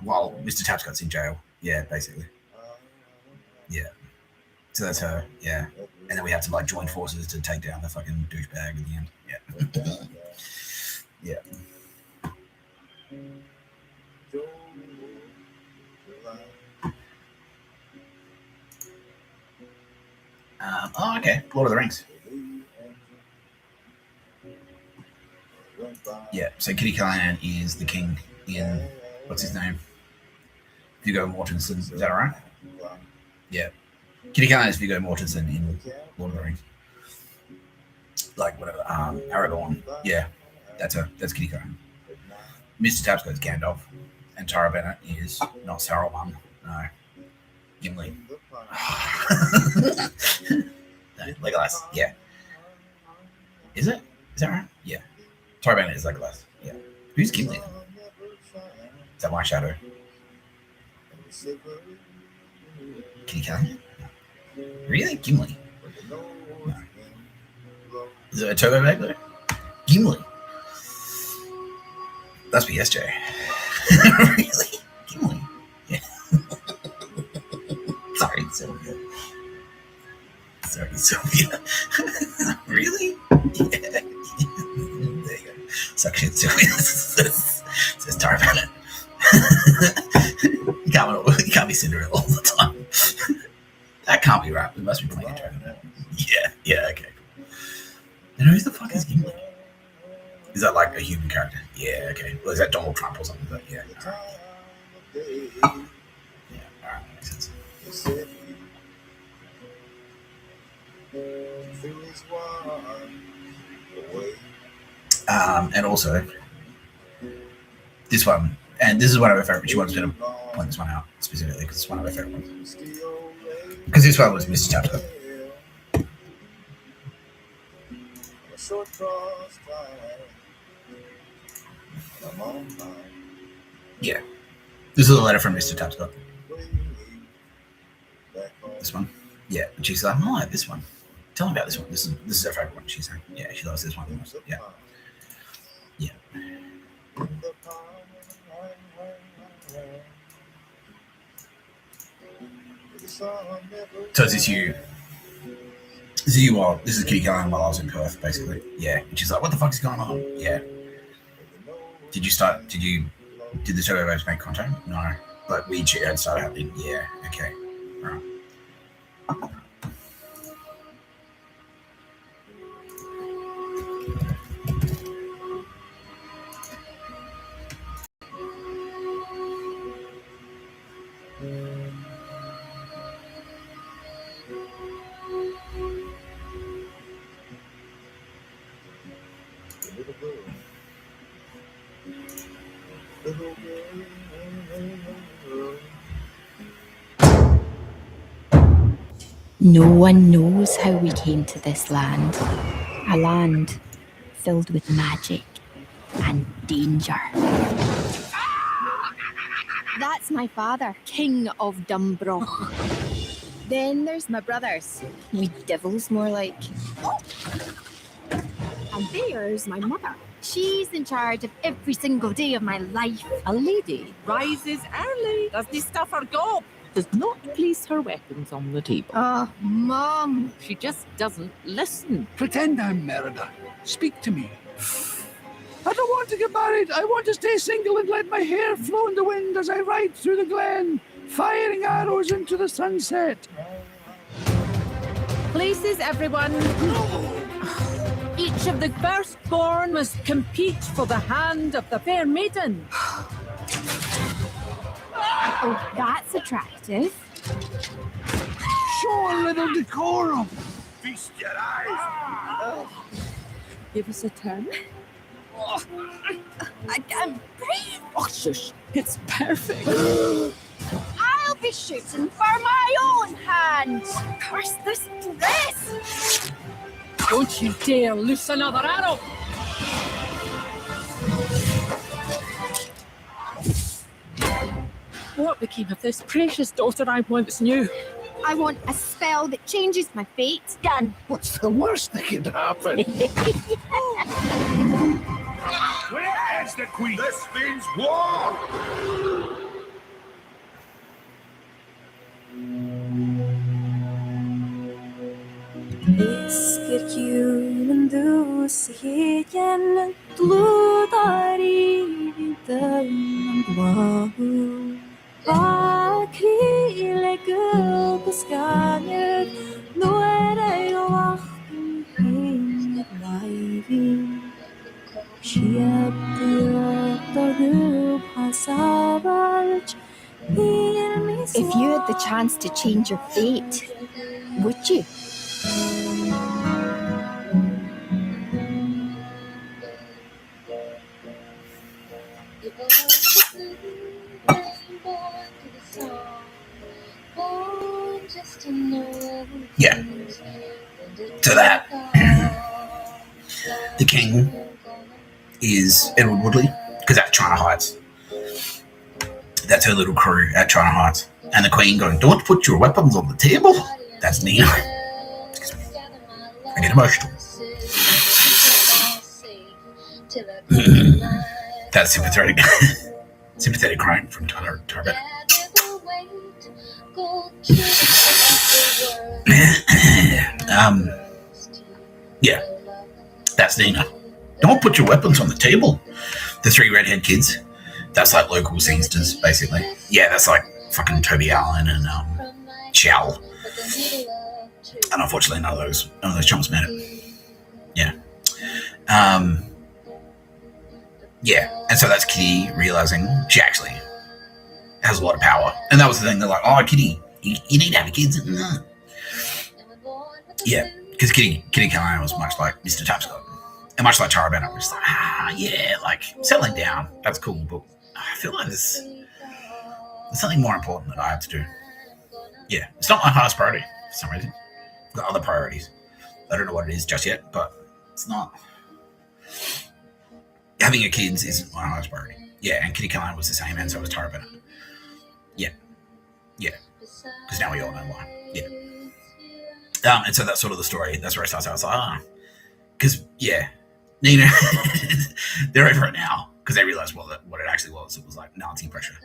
While Mr. Tapscott's in jail. Yeah, basically. Yeah. So that's her. Yeah. And then we have to like join forces to take down the fucking douchebag in the end. Yeah. Yeah. Oh, okay. Lord of the Rings. Yeah, so Kitty Callaghan is the king in, what's his name? Viggo Mortensen. Is that alright? Yeah. Kitty Callaghan is Viggo Mortensen in Lord of the Rings. Like, whatever. Aragorn. Yeah, that's her. That's Kitty Callaghan. Mr. Tapscott is Gandalf. And Tara Bennett is not Saruman. No. Gimli. No, Legolas. Yeah. Is it? Is that right? Yeah. Tara Bennett is Legolas. Yeah. Who's Gimli? Is that my shadow? Kitty Callaghan? Really? Gimli? No. Is it a turbo bag there? Gimli. That's BSJ. Really? Gimli? Yeah. Sorry, Sylvia. Really? Yeah. There you go. Suck shit, Sylvia. Says Tara Bennett. You can't be Cinderella all the time. That can't be right. We must be playing a Tara Bennett. Yeah, okay. And who the fuck is Gimli? Is that like a human character? Yeah, okay. Well, is that Donald Trump or something? But yeah, all right. Yeah, all right, makes sense. And also this one, and this is one of her favorite. She wants me to point this one out specifically because it's one of her favorite ones. Because this one was Mr. Tapscott. Yeah, this is a letter from Mr. Tapscott. This one, yeah. And she's like, "I like this one. Tell me about this one. This is her favorite one." She's saying, "Yeah, she loves this one the most." Yeah, yeah. So is this you? This is you while this is Kitty Callaghan while I was in Perth, basically. Yeah, and she's like, "What the fuck is going on?" Yeah. Did the turbo waves make contact? No. Like weird shit had started happening. Yeah. Okay. All right. No one knows how we came to this land. A land filled with magic and danger. That's my father, King of Dumbrock. Then there's my brothers. We devils, more like. And there's my mother. She's in charge of every single day of my life. A lady rises early, doesn't stuff her gob, does not place her weapons on the table. Oh, Mom. She just doesn't listen. Pretend I'm Merida. Speak to me. I don't want to get married. I want to stay single and let my hair flow in the wind as I ride through the glen, firing arrows into the sunset. Places, everyone. Each of the firstborn must compete for the hand of the fair maiden. Oh, that's attractive. Show a little decorum. Feast your eyes. Give us a turn. I can't breathe. Oh, shush. It's perfect. I'll be shooting for my own hand. Curse this dress. Don't you dare loose another arrow. What became of this precious daughter I once knew? I want a spell that changes my fate. Done. What's the worst that could happen? Where is the queen? The spins war. Visker kjulen du ser gjennom blodar i døgnen blå. Bakrile gulbeskanger, nå det jo vakten henne leivi. If you had the chance to change your fate, would you? Yeah. So that the king is Edward Woodley, because that's China Heights. That's her little crew at China Heights. And the queen going, don't put your weapons on the table. That's Nina. Excuse me. I get emotional. That's sympathetic. Sympathetic crying from Tyler Tarbett. Yeah, that's Nina. Don't put your weapons on the table. The three redhead kids. That's like local scenesters, basically. Yeah, that's like fucking Toby Allen and Shell. And unfortunately, none of those chumps made it. Yeah. Yeah, and so that's Kitty realizing she actually has a lot of power. And that was the thing. They're like, oh, Kitty, you need to have kids. Yeah, because Kitty Callaghan was much like Mr Tapscott. And much like Tara Bennett, was like, yeah, like settling down, that's cool, but I feel like there's something more important that I have to do. Yeah, it's not my highest priority for some reason. I've got other priorities. I don't know what it is just yet, but it's not. Having a kids isn't my highest priority. Yeah, and Kitty Callaghan was the same, and so was Tara Bennett. Yeah. Because now we all know why. Yeah. And so that's sort of the story. That's where it starts out. I was like, because, yeah, Nina, they're over it now because they realized what it actually was. It was like Nazi pressure.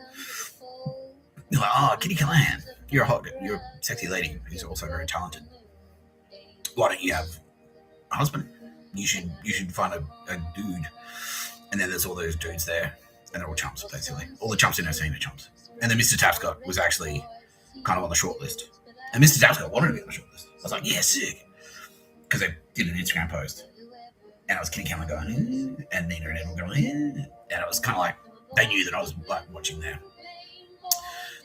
They're like, oh, Kitty Callaghan, you're a sexy lady who's also very talented. Why don't you have a husband? You should find a dude. And then there's all those dudes there, and they're all chumps, basically. All the chumps in her scene are chumps. And then Mr Tapscott was actually kind of on the short list. And Mr Tapscott wanted to be on the short list. I was like, yeah, sick. Because they did an Instagram post. And it was Kitty Callaghan going, and Nina and Edward going, and it was kind of like, they knew that I was like watching their,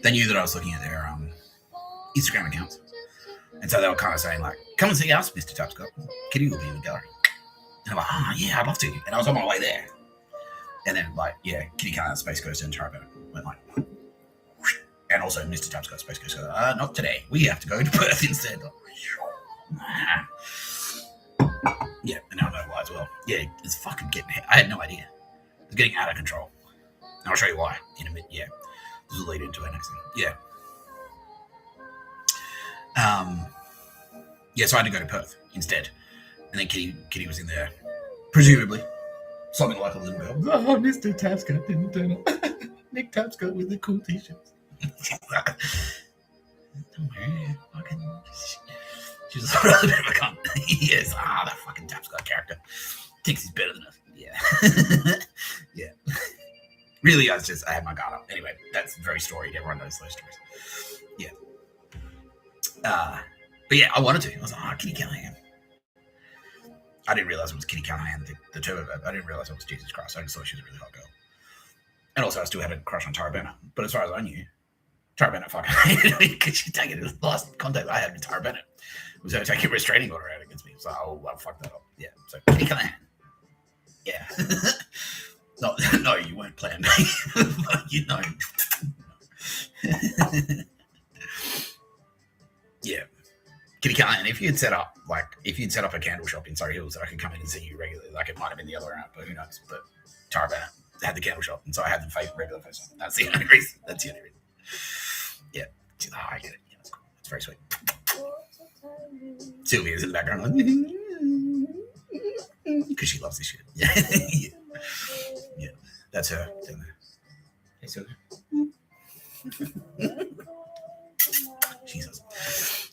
they knew that I was looking at their Instagram accounts. And so they were kind of saying like, come and see us, Mr Tapscott. Kitty will be in the gallery. And I'm like, oh yeah, I'd love to. And I was on my way there. And then like, yeah, Kitty Callaghan Space Coast and Tara Bennett went like, whoosh. And also Mr Tapscott Space Coast goes, not today. We have to go to Perth instead. Yeah, and now I know why as well. Yeah, it's fucking getting hit. I had no idea. It's getting out of control. And I'll show you why in a minute. Yeah. This will lead into our next thing. Yeah. Yeah, so I had to go to Perth instead. And then Kitty was in there, presumably, something like a little girl. Oh, Mr. Tapscott didn't turn up. Nick Tapscott with the cool t-shirts. She's a bit of a cunt. Yes, that fucking Tapscott character thinks he's better than us. Yeah. Yeah. Really, I had my guard up. Anyway, that's very storied. Everyone knows those stories. Yeah. But yeah, I wanted to. I was like, Kitty Callaghan. I didn't realize it was Kitty Callaghan, the turbo. I didn't realize it was Jesus Christ. I just thought she was a really hot girl. And also, I still had a crush on Tara Bennett. But as far as I knew, Tara Bennett fucking hated me because she'd taken the last contact I had with Tara Bennett was her taking a restraining order out against me. So, I fucked that up. Yeah. So, Kitty Callaghan. Yeah. No, you weren't playing me. You know. Yeah. Kitty Callaghan, if you'd set up a candle shop in Surrey Hills that I could come in and see you regularly, like it might have been the other way around, but who knows? But Tara Bennett had the candle shop, and so I had them regular face on. That's the only reason. Yeah. I get it. Yeah, that's cool. It's very sweet. Sylvia's in the background, like, because she loves this shit. Yeah. Yeah. That's her. Hey, Sylvia. Jesus.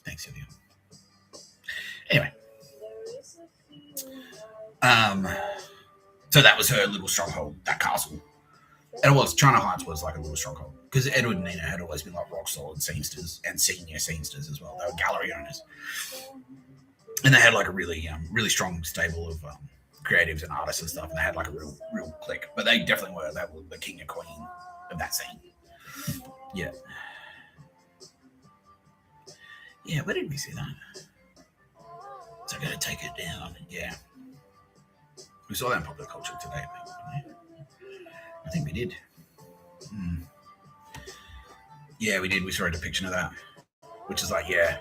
Thanks, Sylvia. Anyway. So that was her little stronghold, that castle. And it was, China Heights was like a little stronghold. Because Edward and Nina had always been like rock solid scenesters and senior scenesters as well. They were gallery owners. And they had like a really strong stable of creatives and artists and stuff. And they had like a real clique. But they definitely were the king and queen of that scene. Yeah. Yeah, where did we see that? So I gotta take it down. Yeah. We saw that in popular culture today, maybe. I think we did. Yeah, we did. We saw a depiction of that. Which is like, yeah,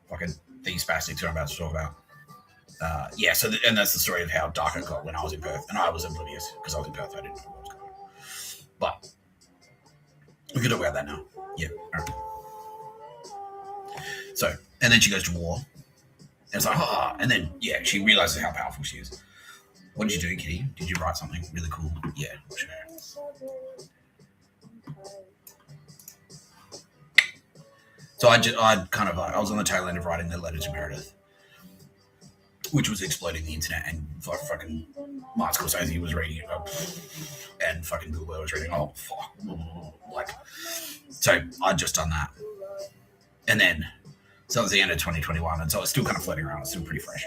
fucking these Fascists are about to talk about. Yeah, so and that's the story of how dark it got when I was in Perth. And I was oblivious because I was in Perth. I didn't know what was going on. But we can talk about that now. Yeah. All right. So, and then she goes to war. And it's like, and then, yeah, she realizes how powerful she is. What did you do, Kitty? Did you write something really cool? Yeah, sure. So I was on the tail end of writing the letter to Meredith, which was exploding the internet, and fucking Martin Scorsese was reading it, and fucking Bill Burr was reading it. Oh, fuck. Like, so I'd just done that. And then, so it was the end of 2021, and so it's still kind of floating around. It's still pretty fresh.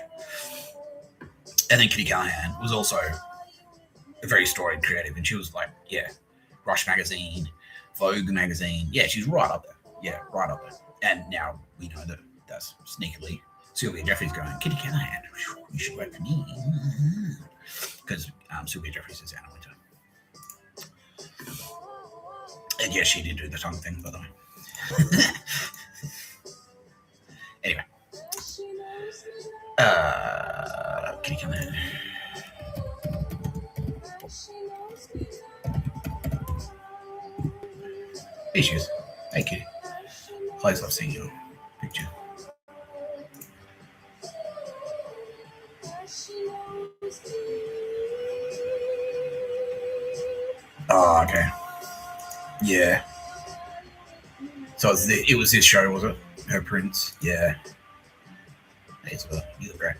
And then Kitty Callaghan was also a very storied creative, and she was like, yeah, Rush magazine, Vogue magazine. Yeah, she's right up there. Yeah, right up there. And now we know that that's sneakily Sylvia Jeffries going, Kitty Callaghan, you should work for me. Because Sylvia Jeffries is Anna Winter. And yes, she did do the tongue thing, by the way. Anyway. Kitty Callaghan. Here she is. Hey, Kitty. Always love seeing your picture. Oh, okay. Yeah. So it was this show, was it? Her prints. Yeah. Hey, Isabel, you look great.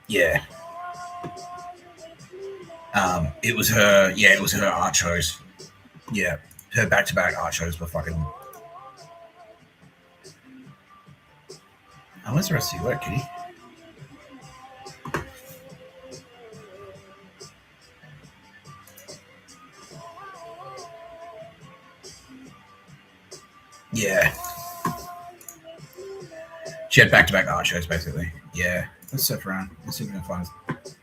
Yeah. It was her. Yeah, it was her art shows. Yeah, her back-to-back art shows were fucking. Oh, where's the rest of your work, Kitty? Yeah. She had back-to-back art shows, basically. Yeah. Let's surf around. Let's see if we can find it.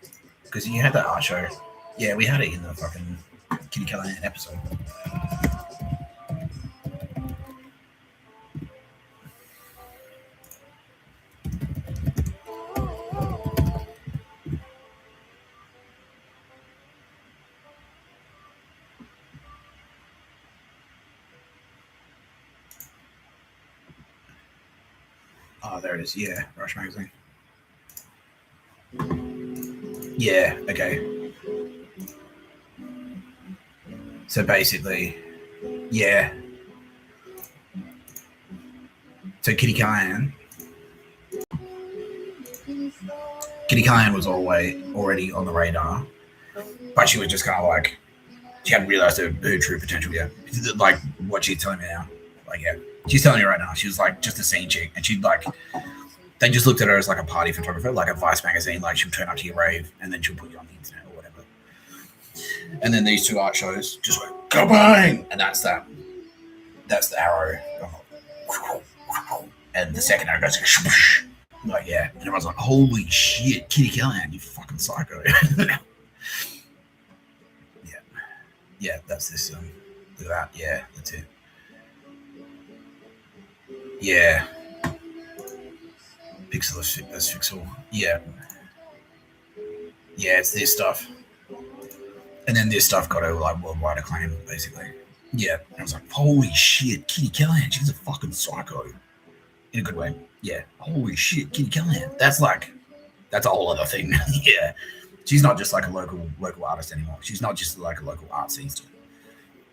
Because you had that art show. Yeah, we had it in the fucking Kitty Callaghan episode. Oh, there it is. Yeah, Rush magazine. Yeah. Okay. So basically, yeah. So Kitty Callaghan was already on the radar, but she was just kind of like, she hadn't realized her true potential yet. Like what she's telling me now. Like, yeah, she's telling me right now. She was like just a scene chick, and she'd like, they just looked at her as like a party photographer, like a Vice magazine. Like she'll turn up to your rave, and then she'll put you on the internet or whatever. And then these two art shows just went kabang, and that's the arrow. And the second arrow goes like, yeah, and everyone's like, holy shit, Kitty Callaghan, you fucking psycho. Yeah, that's this. Look at that. Yeah, that's it. Yeah. Pixel as Pixel. Yeah. Yeah, it's this stuff. And then this stuff got over like worldwide acclaim, basically. Yeah. And I was like, holy shit, Kitty Callaghan, she's a fucking psycho. In a good way. Yeah. Holy shit, Kitty Callaghan. That's a whole other thing. Yeah. She's not just like a local artist anymore. She's not just like a local art scene.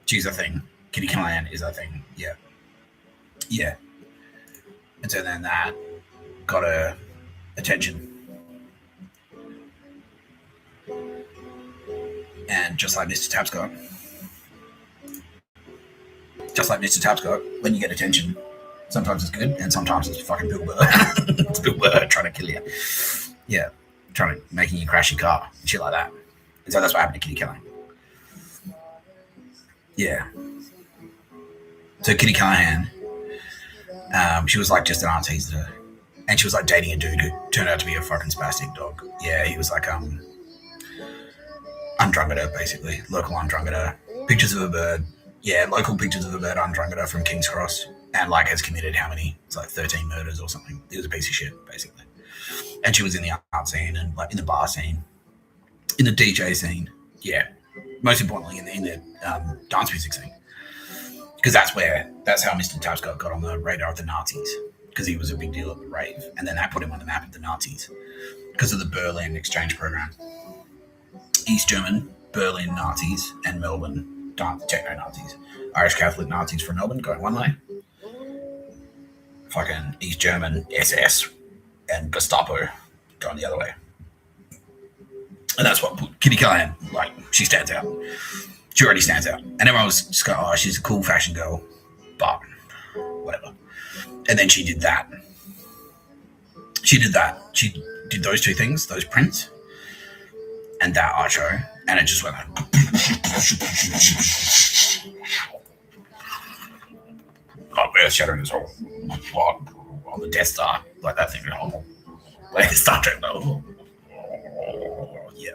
She's a thing. Kitty Callaghan is a thing. Yeah. Yeah. And so then that got her attention. And just like Mr. Tapscott, when you get attention, sometimes it's good and sometimes it's fucking Bill Burr. It's Bill Burr trying to kill you. Yeah. Making you crash your car and shit like that. And so that's what happened to Kitty Callaghan. Yeah. So Kitty Callaghan, she was like just an art teaser, and she was like dating a dude who turned out to be a fucking spastic dog. Yeah, he was like undrunk at her, basically. Local undrunk at her. Pictures of a bird. Yeah, local pictures of a bird undrunk at her from King's Cross, and like has committed how many? It's like 13 murders or something. He was a piece of shit, basically. And she was in the art scene and like in the bar scene, in the DJ scene. Yeah. Most importantly, in the dance music scene. Because that's how Mr. Tapscott got on the radar of the Nazis. Because he was a big deal at the rave. And then that put him on the map of the Nazis. Because of the Berlin exchange program. East German, Berlin Nazis, and Melbourne techno Nazis. Irish Catholic Nazis from Melbourne going one way. Fucking East German SS and Gestapo going the other way. And that's what put Kitty Callaghan, like, she stands out. She already stands out. And everyone was just going, oh, she's a cool fashion girl, but whatever. And then she did that. She did those two things, those prints, and that art show, and it just went like, earth-shattering this whole plot on the Death Star, like that thing, like Star Trek, yeah,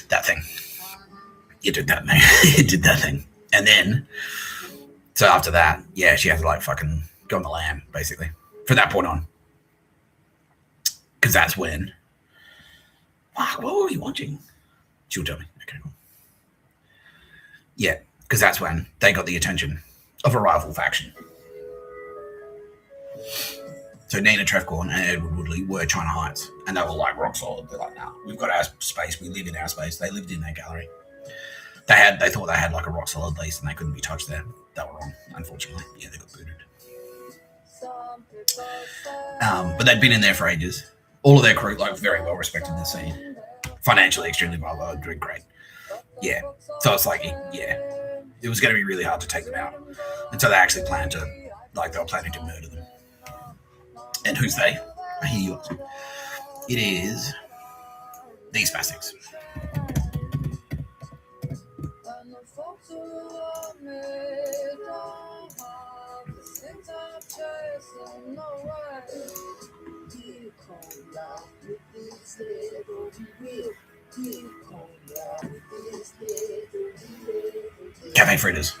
that thing. It did that thing. It did that thing. And then, so after that, yeah, she had to like fucking go on the lam, basically, from that point on. Because that's when, what were we watching? She'll tell me. Okay, cool. Yeah, because that's when they got the attention of a rival faction. So Nina Treffkorn and Edward Woodley were China Heights, and they were like rock solid. They're like, no, we've got our space. We live in our space. They lived in their gallery. They thought they had like a rock solid lease, and they couldn't be touched there. They were wrong, unfortunately. Yeah, they got booted. But they'd been in there for ages. All of their crew, like, very well respected in the scene. Financially, extremely well, doing great. Yeah. So it's like, yeah, it was going to be really hard to take them out. And so they actually planned to, like, they were planning to murder them. And who's they? I hear you. It is these Fascists. Cafe Freda's.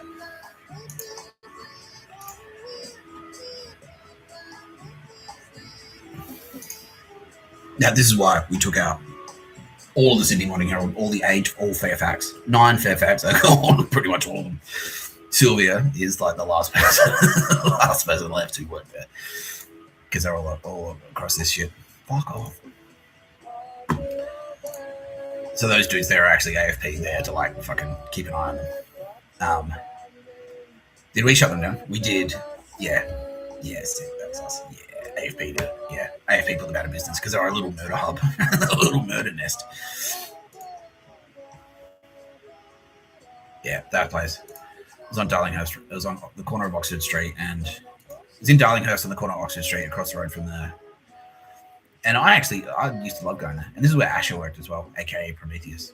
Now, this is why we took out all of the Sydney Morning Herald, all the Age, all Fairfax. 9 Fairfax, pretty much all of them. Sylvia is like the last person left who worked there. because they're all across this shit. Fuck off. So those dudes there are actually AFP there to like fucking keep an eye on them. Did we shut them down? We did. Yeah. Yes, that was us. Yeah, AFP did it. Yeah, AFP put them out of business because they're a little murder hub, a little murder nest. Yeah, that place. It was on Darlinghurst. It was on the corner of Oxford Street, and it was in Darlinghurst on the corner of Oxford Street, across the road from there. And I used to love going there. And this is where Asher worked as well, aka Prometheus.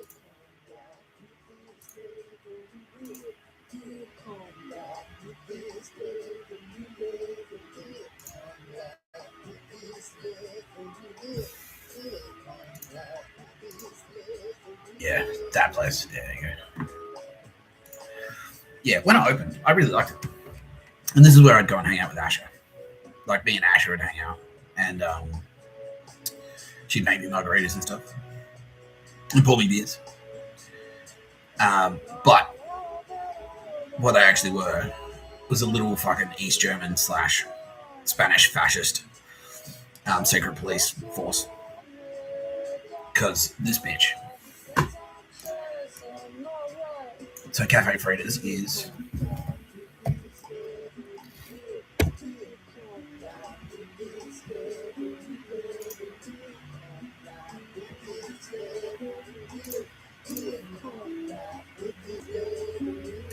Yeah, that place. There you go. Yeah, when I opened, I really liked it. And this is where I'd go and hang out with Asher. Like me and Asher would hang out. And she'd make me margaritas and stuff. And pour me beers. But what they actually were was a little fucking East German / Spanish fascist secret police force. Because this bitch. So Cafe Freda's is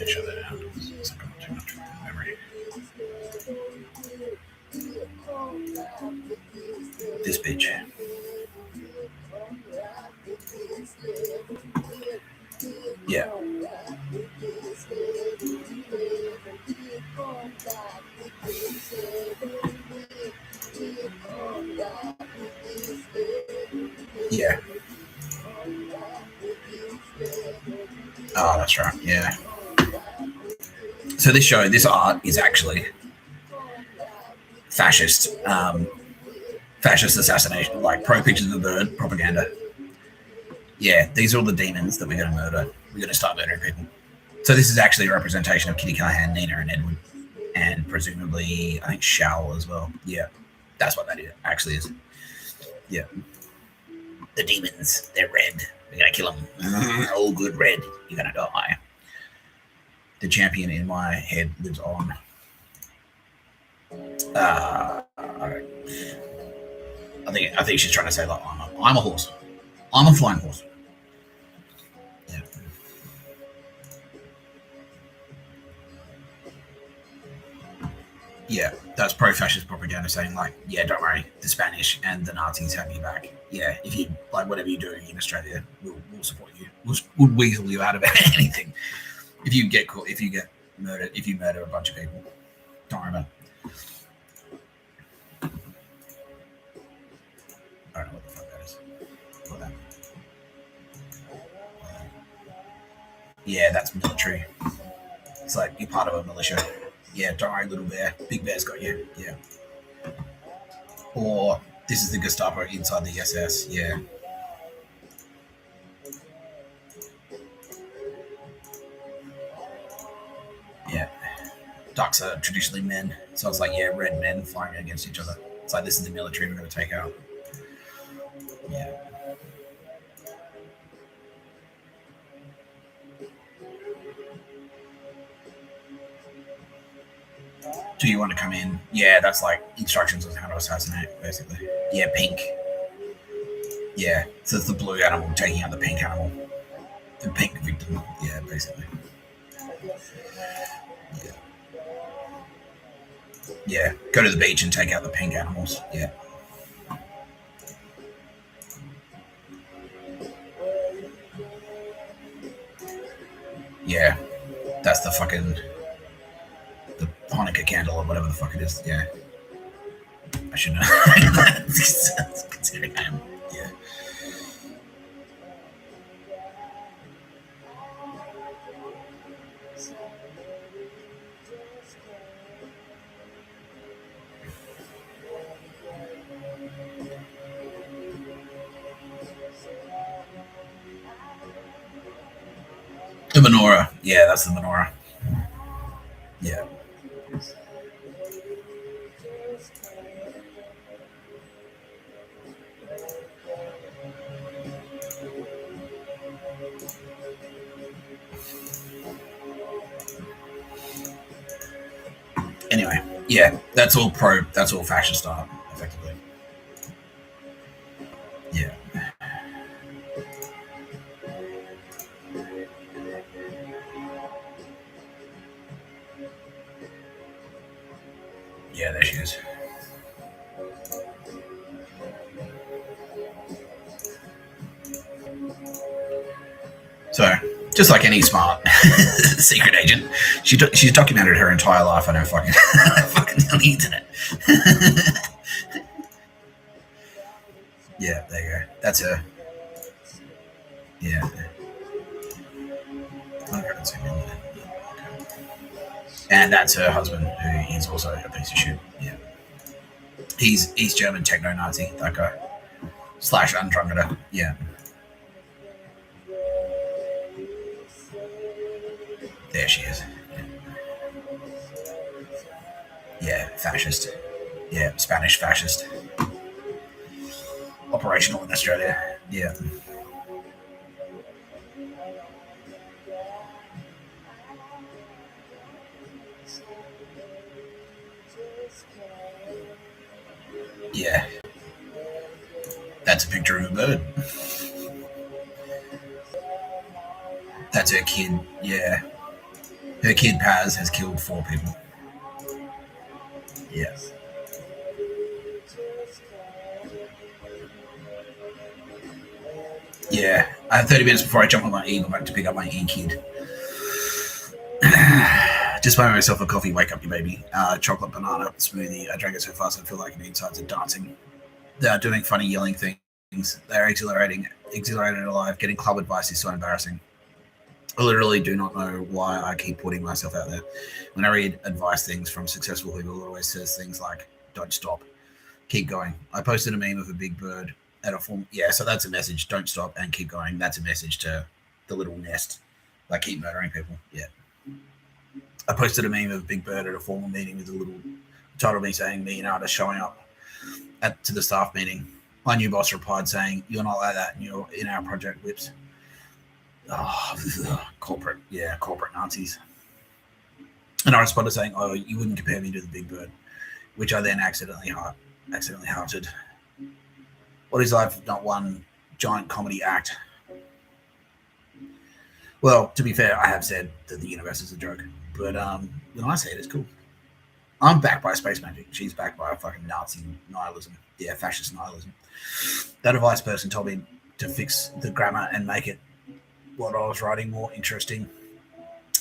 shut that down. It's got too much memory. This bitch. Yeah. Yeah. Oh, that's right. Yeah. So this art is actually fascist assassination, like pro pictures of the bird propaganda. Yeah, these are all the demons that we're going to murder. We're going to start murdering people. So this is actually a representation of Kitty Callaghan, Nina, and Edward, and presumably I think Shal as well. Yeah, that's what that actually is. Yeah, the demons, they're red. We're going to kill them. All good red. You're going to die. The champion in my head lives on. I think she's trying to say like I'm a horse. I'm a flying horse. Yeah. Yeah, that's pro-fascist propaganda saying like, yeah, don't worry, the Spanish and the Nazis have you back. Yeah, if you like whatever you do in Australia, we'll support you. We'll weasel you out of anything. If you get caught, if you get murdered, if you murder a bunch of people, don't worry about it. I don't know what the fuck that is. What that? Yeah, that's military. It's like you're part of a militia. Yeah, don't worry, little bear. Big bear's got you. Yeah. Or this is the Gestapo inside the SS. Yeah. Yeah. Ducks are traditionally men. So it's like, yeah, red men flying against each other. It's like, this is the military we're going to take out. Yeah. Do you want to come in? Yeah, that's like instructions on how to assassinate, basically. Yeah, pink. Yeah, so it's the blue animal taking out the pink animal. The pink victim. Yeah, basically. Yeah. Yeah, go to the beach and take out the pink animals. Yeah. Yeah, that's the fucking the Hanukkah candle or whatever the fuck it is. Yeah, I should know. Considering I am. Yeah. The menorah. Yeah, that's the menorah. Yeah. Anyway, yeah, that's all fascist art, effectively. Yeah. Yeah, there she is. So, just like any smart secret agent, she's documented her entire life on her fucking on the internet. Yeah, there you go. That's her. Yeah. And that's her husband, who is also a piece of shit. Yeah. He's German techno-Nazi, that guy. / Untrumpeter. Yeah. There she is. Yeah, fascist. Yeah, Spanish fascist. Operational in Australia. Yeah. Yeah. That's a picture of a bird. That's her kid. Yeah. Her kid, Paz, has killed 4 people. Yeah. Yeah. I have 30 minutes before I jump on my e-go back to pick up my e-kid. Just buying myself a coffee, wake up your baby. Chocolate banana smoothie. I drank it so fast I feel like the insides are dancing. They are doing funny yelling things. They're exhilarated and alive. Getting club advice is so embarrassing. I literally do not know why I keep putting myself out there. When I read advice things from successful people, it always says things like, don't stop, keep going. I posted a meme of a big bird at a form. Yeah, so that's a message. Don't stop and keep going. That's a message to the little nest. Like, keep murdering people. Yeah. I posted a meme of a big bird at a formal meeting with a little title me saying me and Artist showing up to the staff meeting. My new boss replied saying, you're not like that and you're in our project whips. Oh, corporate Nazis. And I responded saying, oh, you wouldn't compare me to the big bird, which I then accidentally hearted. What is life if not one giant comedy act? Well, to be fair, I have said that the universe is a joke, but when I say it, it's cool. I'm backed by space magic. She's backed by fucking Nazi nihilism. Yeah, fascist nihilism. That advice person told me to fix the grammar and make it what I was writing more interesting.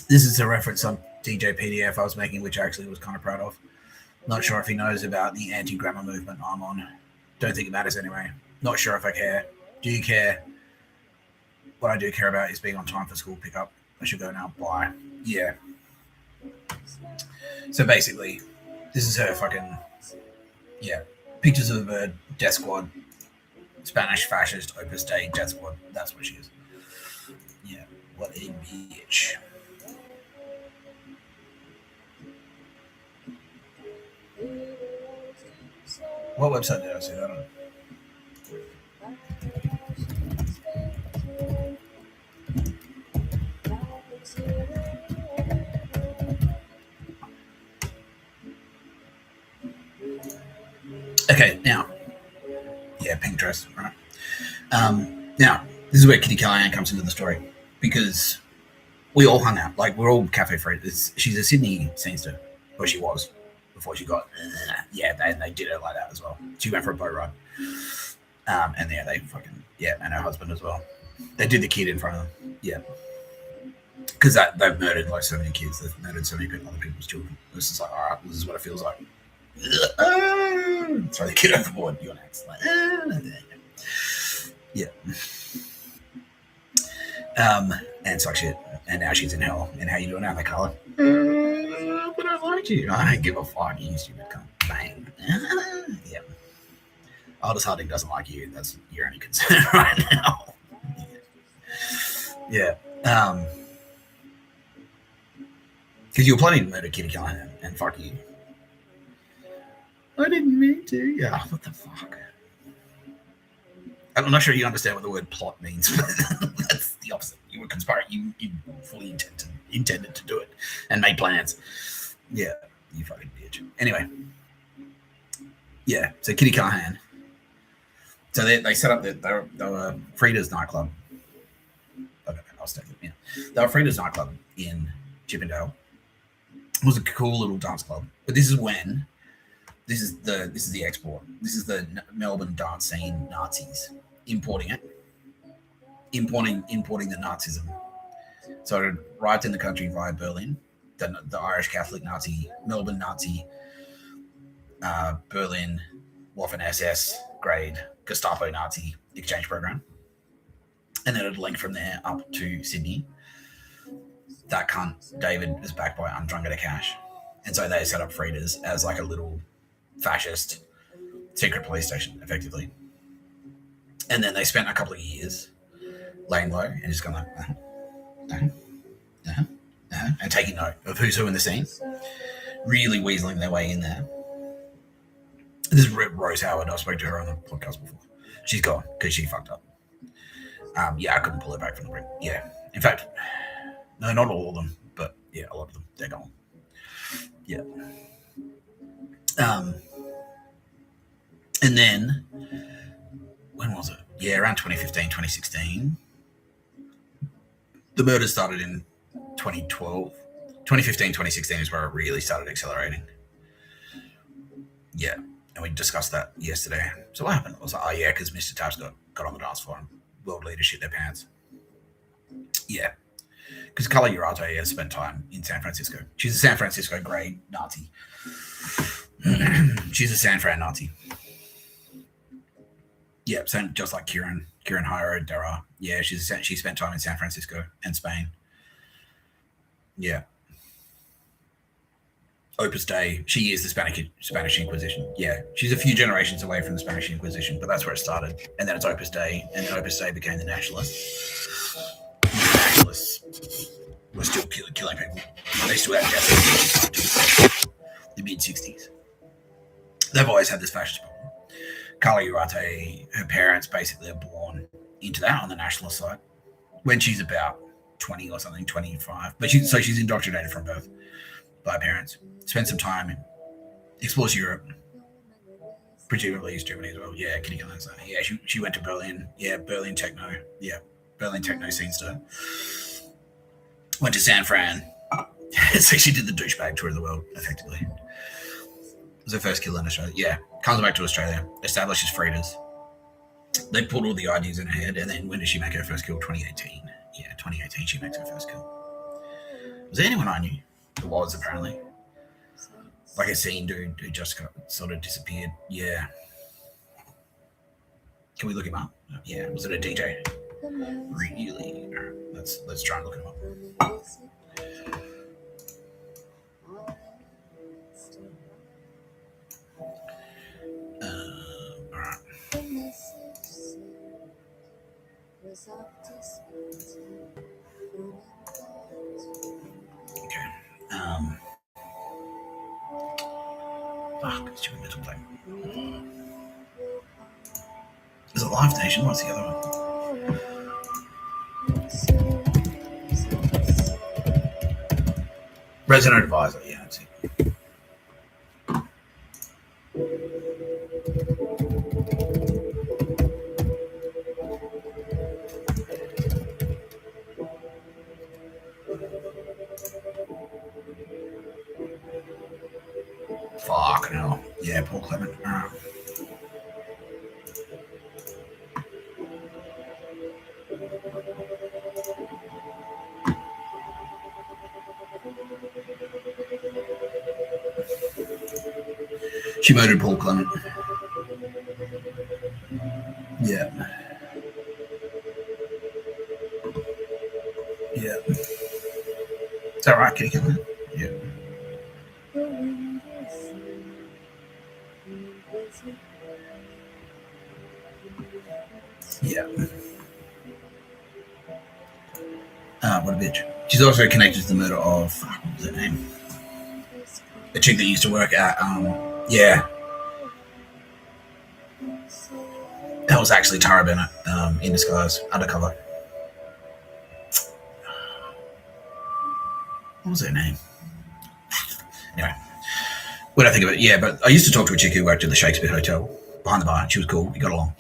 This is a reference on DJ PDF I was making, which I actually was kind of proud of. Not sure if he knows about the anti-grammar movement I'm on. Don't think it matters anyway. Not sure if I care. Do you care? What I do care about is being on time for school pickup. I should go now. Bye. Yeah. So basically, this is her fucking, yeah, pictures of a bird, death squad, Spanish fascist, Opus Dei, death squad. That's what she is. Yeah, what a bitch. What website did I see that on? Okay, now, yeah, pink dress, right? Now, this is where Kitty Callaghan comes into the story, because we all hung out, like we're all cafe friends. She's a Sydney scenester, or she was, before she got, they did her like that as well. She went for a boat ride, and yeah, they fucking, yeah, and her husband as well. They did the kid in front of them, yeah, because they've murdered like so many kids, they've murdered so many other people's children. It's just like, all right, this is what it feels like. Throw the kid overboard. You're next. Like, yeah. And suck shit. And now she's in hell. And how you doing now, Carla? But I like you. I don't give a fuck. You stupid cunt. Bang. Yeah. Aldous Harding doesn't like you. That's your only concern right now. Yeah. Because you were planning to murder Kitty Callaghan and fuck you. I didn't mean to. Yeah, what the fuck? I'm not sure you understand what the word plot means, but that's the opposite. You were conspiring. You fully intended to do it and made plans. Yeah, you fucking did. bitch. Anyway, yeah. So Kitty Callaghan. So they set up they were Freda's nightclub. Okay, I'll stay with They were Freda's nightclub in Chippendale. It was a cool little dance club. But this is the export. This is the Melbourne dance scene Nazis importing it. Importing the Nazism. So it arrived in the country via Berlin, the Irish Catholic Nazi, Melbourne Nazi, Berlin, Waffen SS grade Gestapo Nazi exchange program. And then it linked from there up to Sydney. That cunt, David, is backed by Undrungada Cash. And so they set up Freda's as like a little fascist secret police station, effectively. And then they spent a couple of years laying low and just going like, and taking note of who's who in the scene. Really weaseling their way in there. This is Rose Howard. I spoke to her on the podcast before. She's gone because she fucked up. Yeah, I couldn't pull her back from the brink. Yeah. In fact, no, not all of them, but yeah, a lot of them. They're gone. Yeah. And then, when was it? Yeah, around 2015, 2016. The murder started in 2012. 2015, 2016 is where it really started accelerating. Yeah, and we discussed that yesterday. So what happened? I was like, oh yeah, because Mr Tapscott got on the dance floor and world leaders shit their pants. Yeah, because Carla Urate has spent time in San Francisco. She's a San Francisco grade Nazi. She's a San Fran Nazi. Yeah, same, just like Kieran Hiro Dara. Yeah, she spent time in San Francisco and Spain. Yeah. Opus Dei, she is the Spanish Inquisition. Yeah, she's a few generations away from the Spanish Inquisition, but that's where it started. And then it's Opus Dei, and then Opus Dei became the Nationalists. The Nationalists were still killing people. They still had death in the mid-60s. They've always had this fascist problem. Carla Urate, her parents basically are born into that on the nationalist side when she's about 20 or something, 25. But she's indoctrinated from birth by her parents. Spent some time, explores Europe, presumably East Germany as well. Yeah, Kitty Callaghan. Yeah, she went to Berlin. Yeah, Berlin techno. Yeah, Berlin techno scene star. Went to San Fran. So she did the douchebag tour of the world, effectively. It was her first kill in Australia. Yeah, comes back to Australia, establishes Freda's. They put all the ideas in her head, and then when did she make her first kill? 2018. Yeah, 2018 she makes her first kill. Was there anyone I knew? There was, apparently. Like a scene dude who just sort of disappeared. Yeah. Can we look him up? Yeah, was it a DJ? Really? Let's try and look him up. Alright. Okay. Fuck, it's too mental thing. Is it Live Nation? What's the other one? Resident Advisor, yeah, that's it. Fuck no. Yeah, Paul Clement. She murdered Paul Clement. Yeah. Yeah. Is that right, Kitty Callaghan? Yeah. Yeah. What a bitch. She's also connected to the murder of, what was her name? The chick that used to work at, yeah. That was actually Tara Bennett, in disguise, undercover. What was her name? Anyway, When I think of it, yeah, but I used to talk to a chick who worked at the Shakespeare Hotel behind the bar. She was cool. We got along.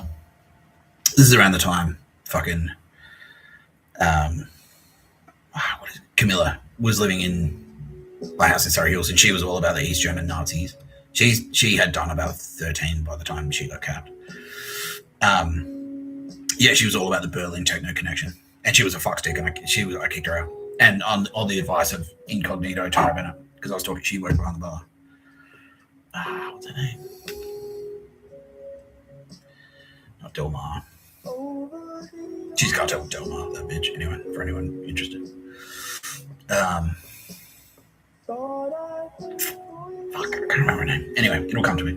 This is around the time fucking Camilla was living in my house in Surrey Hills, and she was all about the East German Nazis. She had done about 13 by the time she got capped. Yeah, she was all about the Berlin techno connection, and she was a fuckstick, and I kicked her out. And on the advice of incognito Tara Bennett, because I was talking, she worked behind the bar. What's her name? Not Delmar. She's got to Delmar, that bitch. Anyway, for anyone interested. Fuck, I can't remember her name. Anyway, it'll come to me.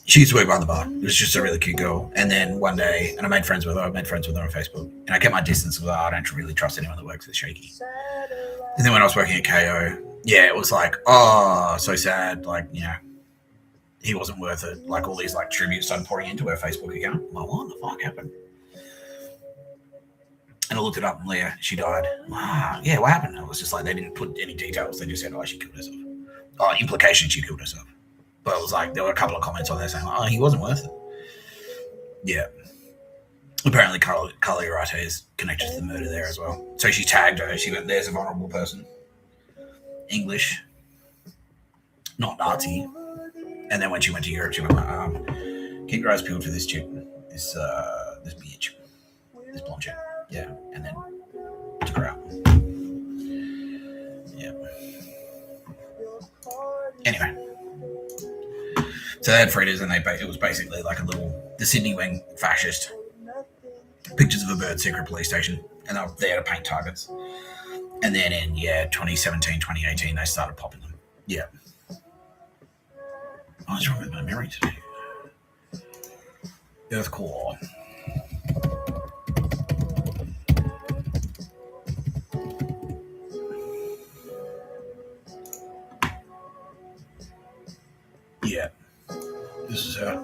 She used to work behind the bar. It was just a really cute girl. And then one day, and I made friends with her. I made friends with her on Facebook. And I kept my distance with her. I don't really trust anyone that works with Shaky. And then when I was working at KO, yeah, it was like, oh, so sad. Like, you know, he wasn't worth it. Like, all these like tributes started pouring into her Facebook account. I'm like, what the fuck happened? And I looked it up, and Leah, she died. Yeah, what happened? It was just like, they didn't put any details. They just said, oh, she killed herself. Oh, implication, she killed herself. But it was like, there were a couple of comments on there saying, oh, he wasn't worth it. Yeah. Apparently, Carla Urate is connected to the murder there as well. So she tagged her. She went, there's a vulnerable person. English. Not Nazi. And then when she went to Europe, she went, keep your eyes peeled for this chick. This bitch. This blonde chick. Yeah. And then took her out. Yeah. Anyway. So they had Freda's, and it was basically like the Sydney wing fascist pictures of a bird secret police station, and they were there to paint targets. And then in 2017, 2018, they started popping them. Yeah. What's wrong with my memory today? Earthcore. Yeah. This is her.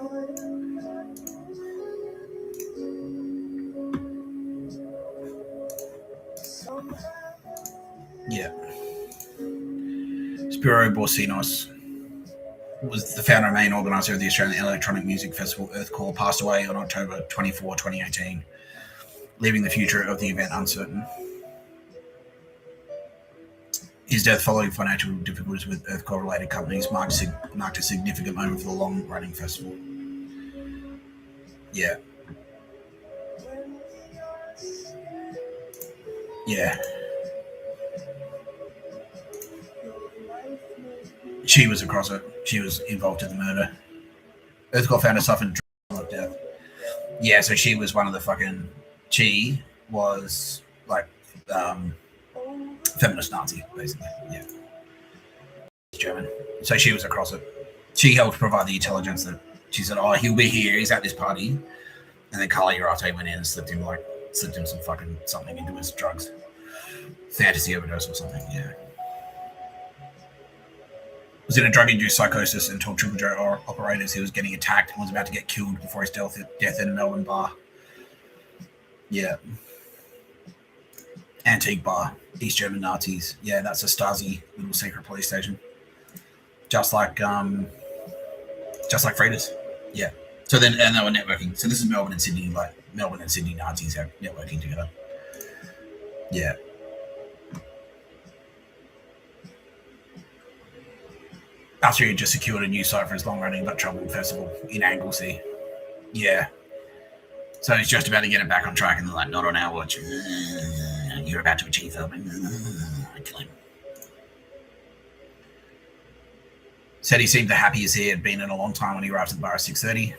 Yeah. Spiro Borsinos was the founder and main organizer of the Australian Electronic Music Festival Earthcore. Passed away on October 24, 2018, leaving the future of the event uncertain. His death following financial difficulties with Earthcore-related companies marked a significant moment for the long-running festival. Yeah. Yeah. She was across it. She was involved in the murder. Earthcore founder suffered drug death. Yeah, so she was one of the fucking... She was, like, feminist Nazi, basically. Yeah. German. So she was across it. She helped provide the intelligence that she said, oh, he'll be here, he's at this party. And then Carla Urate went in and slipped him some fucking something into his drugs. Fantasy overdose or something, yeah. Was in a drug-induced psychosis and told Triple J operators he was getting attacked and was about to get killed before his death in a Melbourne bar. Yeah. Antique bar. East German Nazis. Yeah, that's a Stasi little secret police station. Just like Freda's. Yeah. So then, and they were networking. So this is Melbourne and Sydney, like Melbourne and Sydney Nazis have networking together. Yeah. After he had just secured a new site for his long-running but troubled festival in Anglesey. Yeah. So he's just about to get it back on track, and they're like, not on our watch. You're about to achieve something. Kill him. Said he seemed the happiest he had been in a long time when he arrived at the bar at 6:30.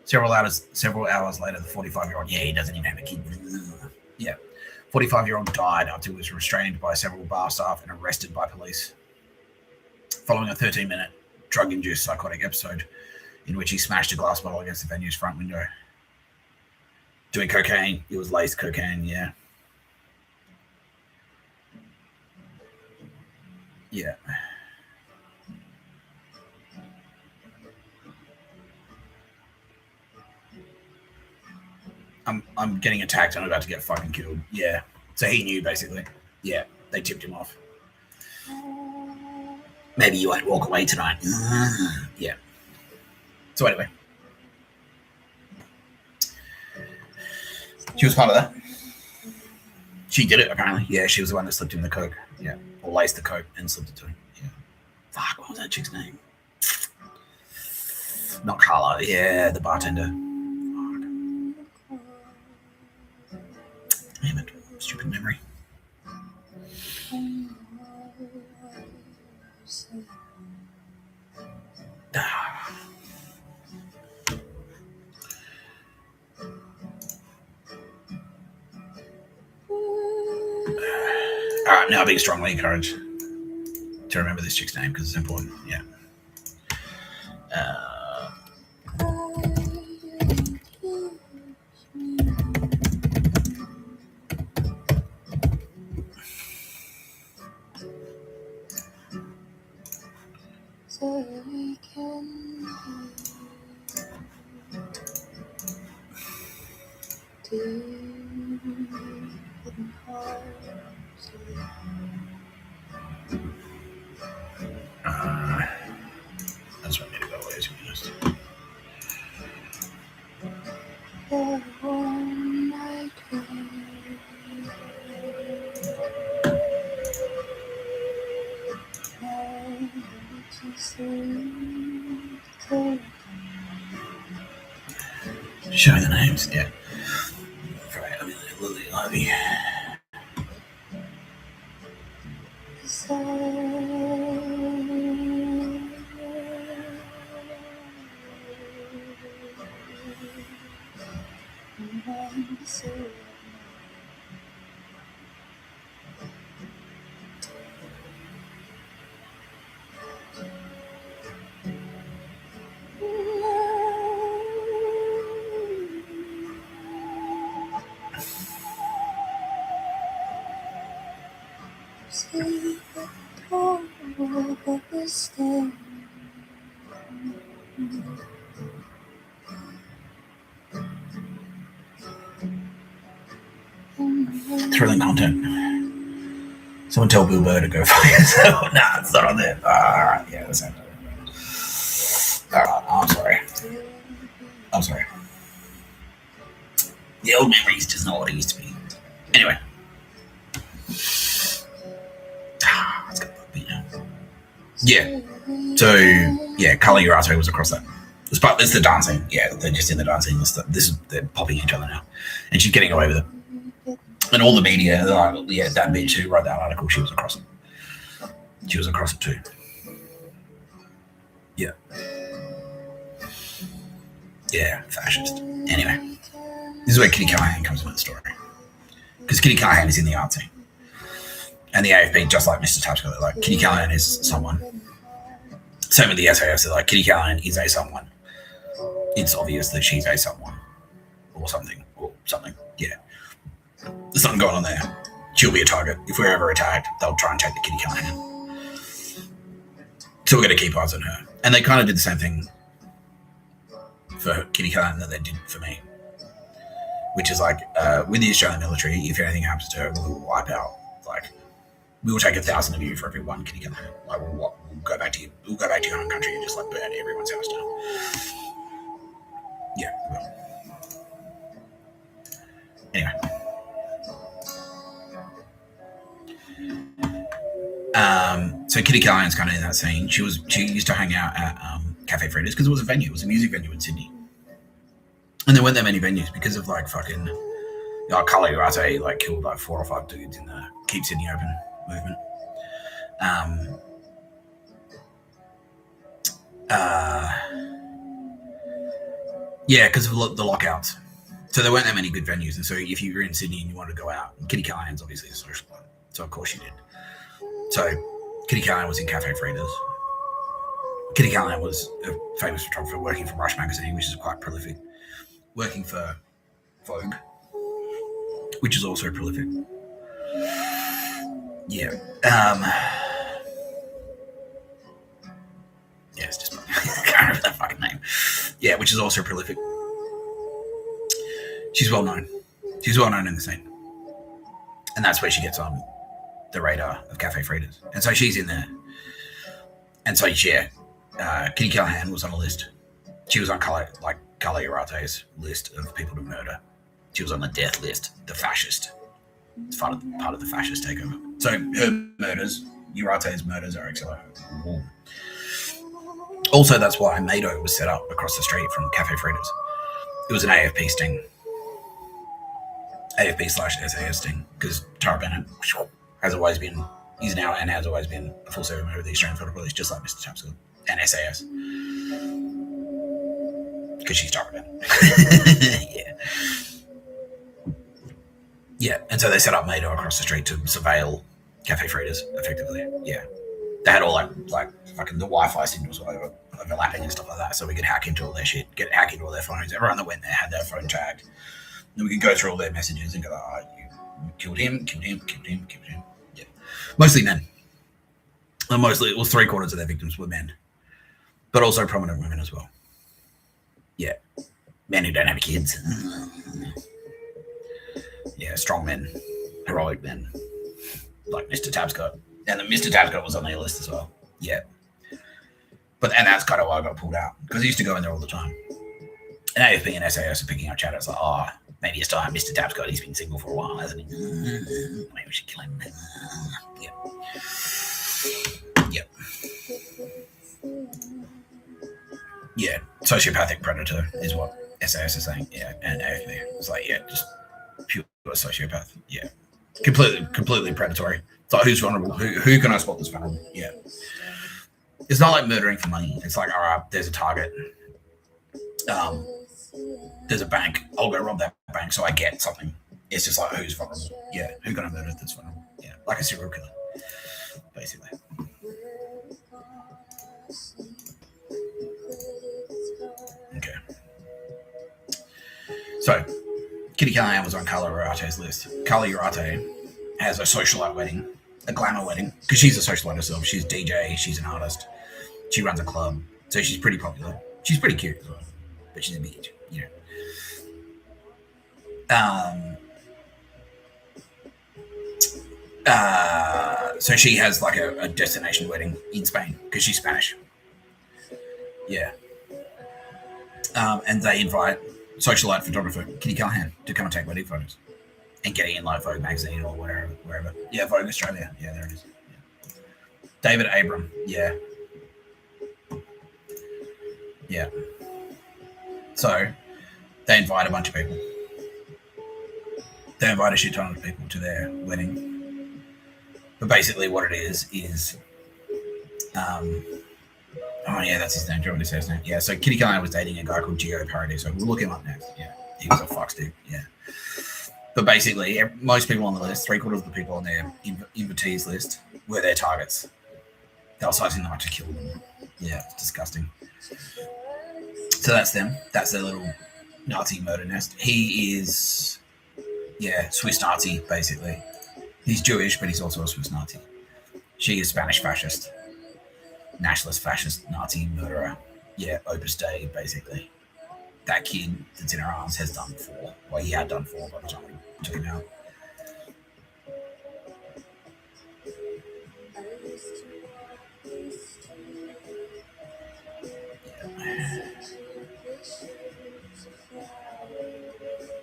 Several hours later, the 45-year-old, he doesn't even have a kid. Yeah. 45-year-old died after he was restrained by several bar staff and arrested by police. Following a 13-minute drug-induced psychotic episode in which he smashed a glass bottle against the venue's front window. Doing cocaine. It was laced cocaine, yeah. Yeah. I'm getting attacked and I'm about to get fucking killed. Yeah. So he knew, basically. Yeah. They tipped him off. Maybe you won't walk away tonight. Yeah. So anyway. She was part of that. She did it, apparently. Yeah, she was the one that slipped him the coke. Yeah. Or laced the coke and slipped it to him. Yeah. Fuck, what was that chick's name? Not Carla. Yeah, the bartender. Fuck. Damn it. Stupid memory. Alright, now being strongly encouraged to remember this chick's name because it's important. Yeah. So we can That's what I need to go away, to be honest. Show me the names, yeah. Freda, Lily, Ivy. Thrilling content. Someone tell Bill Burr to go fuck yourself. Nah, it's not on there. Alright, yeah, that's it. Alright, I'm sorry. I'm sorry. The old memories just not what it used to be. Anyway. Let's go beat now. Yeah. So, yeah, Carla Urate was across that. It's the dancing. Yeah, they're just in the dancing. They're popping each other now. And she's getting away with it. And all the media, they're like, yeah, that bitch who wrote that article, she was across it. She was across it too. Yeah. Yeah, fascist. Anyway, this is where Kitty Callaghan comes into the story. Because Kitty Callaghan is in the art scene. And the AFP, just like Mr Tapscott, they're like, Kitty Callaghan is someone. Same with the SAS, they're like, Kitty Callaghan is a someone. It's obvious that she's a someone. Or something. Yeah. There's something going on there. She'll be a target. If we're ever attacked, they'll try and take the Kitty Callaghan. So we're going to keep eyes on her. And they kind of did the same thing for Kitty Callaghan that they did for me. Which is like, with the Australian military, if anything happens to her, we'll wipe out. Like, we will take 1,000 of you for every one Kitty Callaghan. Like, we'll go back to you. We'll go back to your home country and just like burn everyone's house down. Yeah, we will. Anyway. So Kitty Callaghan's kind of in that scene. She used to hang out at Cafe Freda's because it was a venue. It was a music venue in Sydney. And there weren't that many venues because of like fucking Carla Urate like killed like 4 or 5 dudes in the Keep Sydney Open movement. Yeah, because of the lockouts. So there weren't that many good venues. And so if you were in Sydney and you wanted to go out, Kitty Callaghan's obviously a social club. So of course she did. So Kitty Callaghan was in Cafe Freda's. Kitty Callaghan was a famous photographer working for Rush magazine, which is quite prolific. Working for Vogue, which is also prolific. Yeah. Yeah, it's just I can't remember that fucking name. Yeah, which is also prolific. She's well known. She's well known in the scene. And that's where she gets on the radar of Cafe Freda's. And so she's in there. And so, yeah, Kitty Callaghan was on a list. She was on Carla Urate's list of people to murder. She was on the death list, the fascist. It's part of the fascist takeover. So her murders, Urate's murders, are accelerated. Also, that's why Mado was set up across the street from Cafe Freda's. It was an AFP sting. AFP/SAS sting, because Tara Bennett has always been, is now and has always been a full service member of the Australian Federal Police, just like Mr Tapscott and SAS. Because she's Tara Bennett. Yeah, and so they set up Mado across the street to surveil Cafe Freda's, effectively. Yeah. They had all like fucking the Wi-Fi signals overlapping and stuff like that, so we could hack into all their shit, hack into all their phones. Everyone that went there had their phone tagged. Then we could go through all their messages and go, you killed him. Yeah. Mostly men. And mostly, it was 3/4 of their victims were men. But also prominent women as well. Yeah. Men who don't have kids. Yeah, strong men. Heroic men. Like Mr Tapscott. And then Mr Tapscott was on their list as well. Yeah. And that's kind of why I got pulled out. Because I used to go in there all the time. And AFP and SAS are picking up chat. It's like, maybe it's time Mr Tapscott, he's been single for a while, hasn't he? Maybe we should kill him. Yep. Yeah, sociopathic predator is what SAS is saying. Yeah, and AFP. It's like, yeah, just pure sociopath. Yeah. Completely predatory. It's like, who's vulnerable? Who can I spot that's vulnerable? Yeah. It's not like murdering for money. It's like, all right, there's a target. There's a bank. I'll go rob that bank so I get something. It's just like, who's vulnerable? Yeah. Who can I murder that's vulnerable? Yeah. Like a serial killer, basically. Okay. So, Kitty Callaghan was on Carla Urate's list. Carla Urate has a socialite wedding, a glamour wedding, because she's a socialite herself. She's a DJ, she's an artist, she runs a club, so she's pretty popular. She's pretty cute as well, but she's a bitch, you know. So she has like a destination wedding in Spain because she's Spanish. Yeah. And they invite socialite photographer Kitty Callaghan to come and take wedding photos and get it in like Vogue magazine or wherever. Yeah, Vogue Australia. Yeah, there it is. Yeah. David Abram. Yeah. Yeah. So they invite a bunch of people. They invite a shit ton of people to their wedding. But basically what it is oh yeah, that's his name. Do you want me to say his name? Yeah, so Kitty Callaghan was dating a guy called Paradiso. We'll look him up next. Yeah, he was a fox dude. Yeah. But basically, most people on the list, 3/4 of the people on their invitees list, were their targets. They were sizing them up to kill them. Yeah, it's disgusting. So that's them. That's their little Nazi murder nest. He is, yeah, Swiss Nazi, basically. He's Jewish, but he's also a Swiss Nazi. She is Spanish Fascist. Nationalist, fascist, Nazi, murderer. Yeah, Opus Dei, basically. That kid that's in her arms has done 4. Well, he had done 4 by the time we took him out.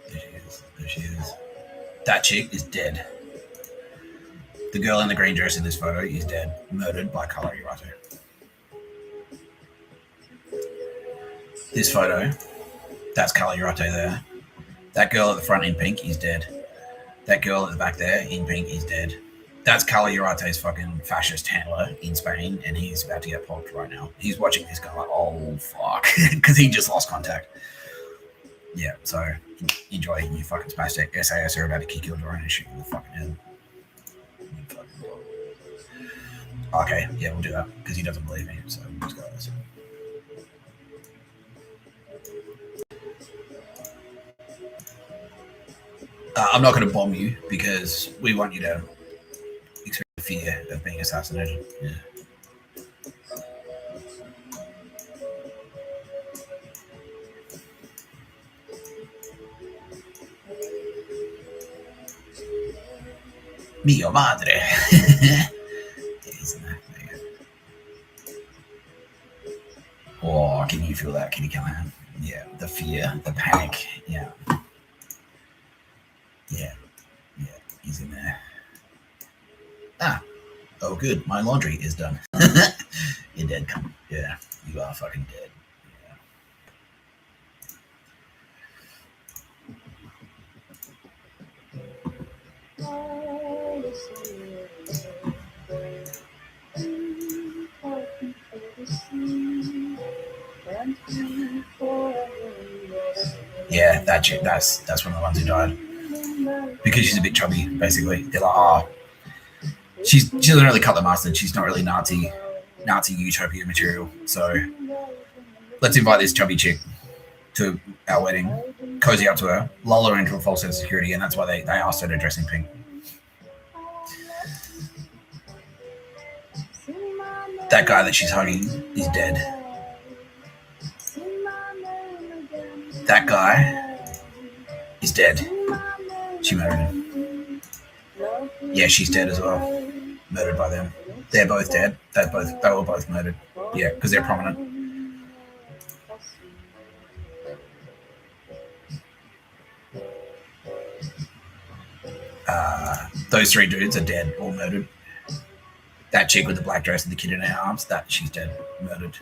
Yeah. There she is. That chick is dead. The girl in the green dress in this photo is dead, murdered by Carla Urate. This photo, that's Carla Urate there. That girl at the front in pink is dead. That girl at the back there in pink is dead. That's Carla Urate's fucking fascist handler in Spain, and he's about to get popped right now. He's watching this guy like, oh fuck, because he just lost contact. Yeah, so enjoy, you fucking spastic. SAS are about to kick your door in and shoot you in the fucking head. Okay, yeah, we'll do that because he doesn't believe me. So let's go. I'm not going to bomb you because we want you to experience the fear of being assassinated. Yeah. Mio madre. can you feel that, Kitty Callaghan? Yeah, the fear, the panic. Yeah. Yeah. Yeah, he's in there. Oh, good. My laundry is done. You're dead, cunt. Yeah, you are fucking dead. Yeah, that chick. That's one of the ones who died because she's a bit chubby. Basically, they're like, oh, she doesn't really cut the mustard. She's not really Nazi utopia material. So let's invite this chubby chick to our wedding, cozy up to her, lull her into a false sense of security, and that's why they asked her to dress in pink. That guy that she's hugging is dead. That guy is dead. She murdered him. Yeah, she's dead as well. Murdered by them. They're both dead. They were both murdered. Yeah, because they're prominent. Those three dudes are dead or murdered. That chick with the black dress and the kid in her arms, she's dead, murdered.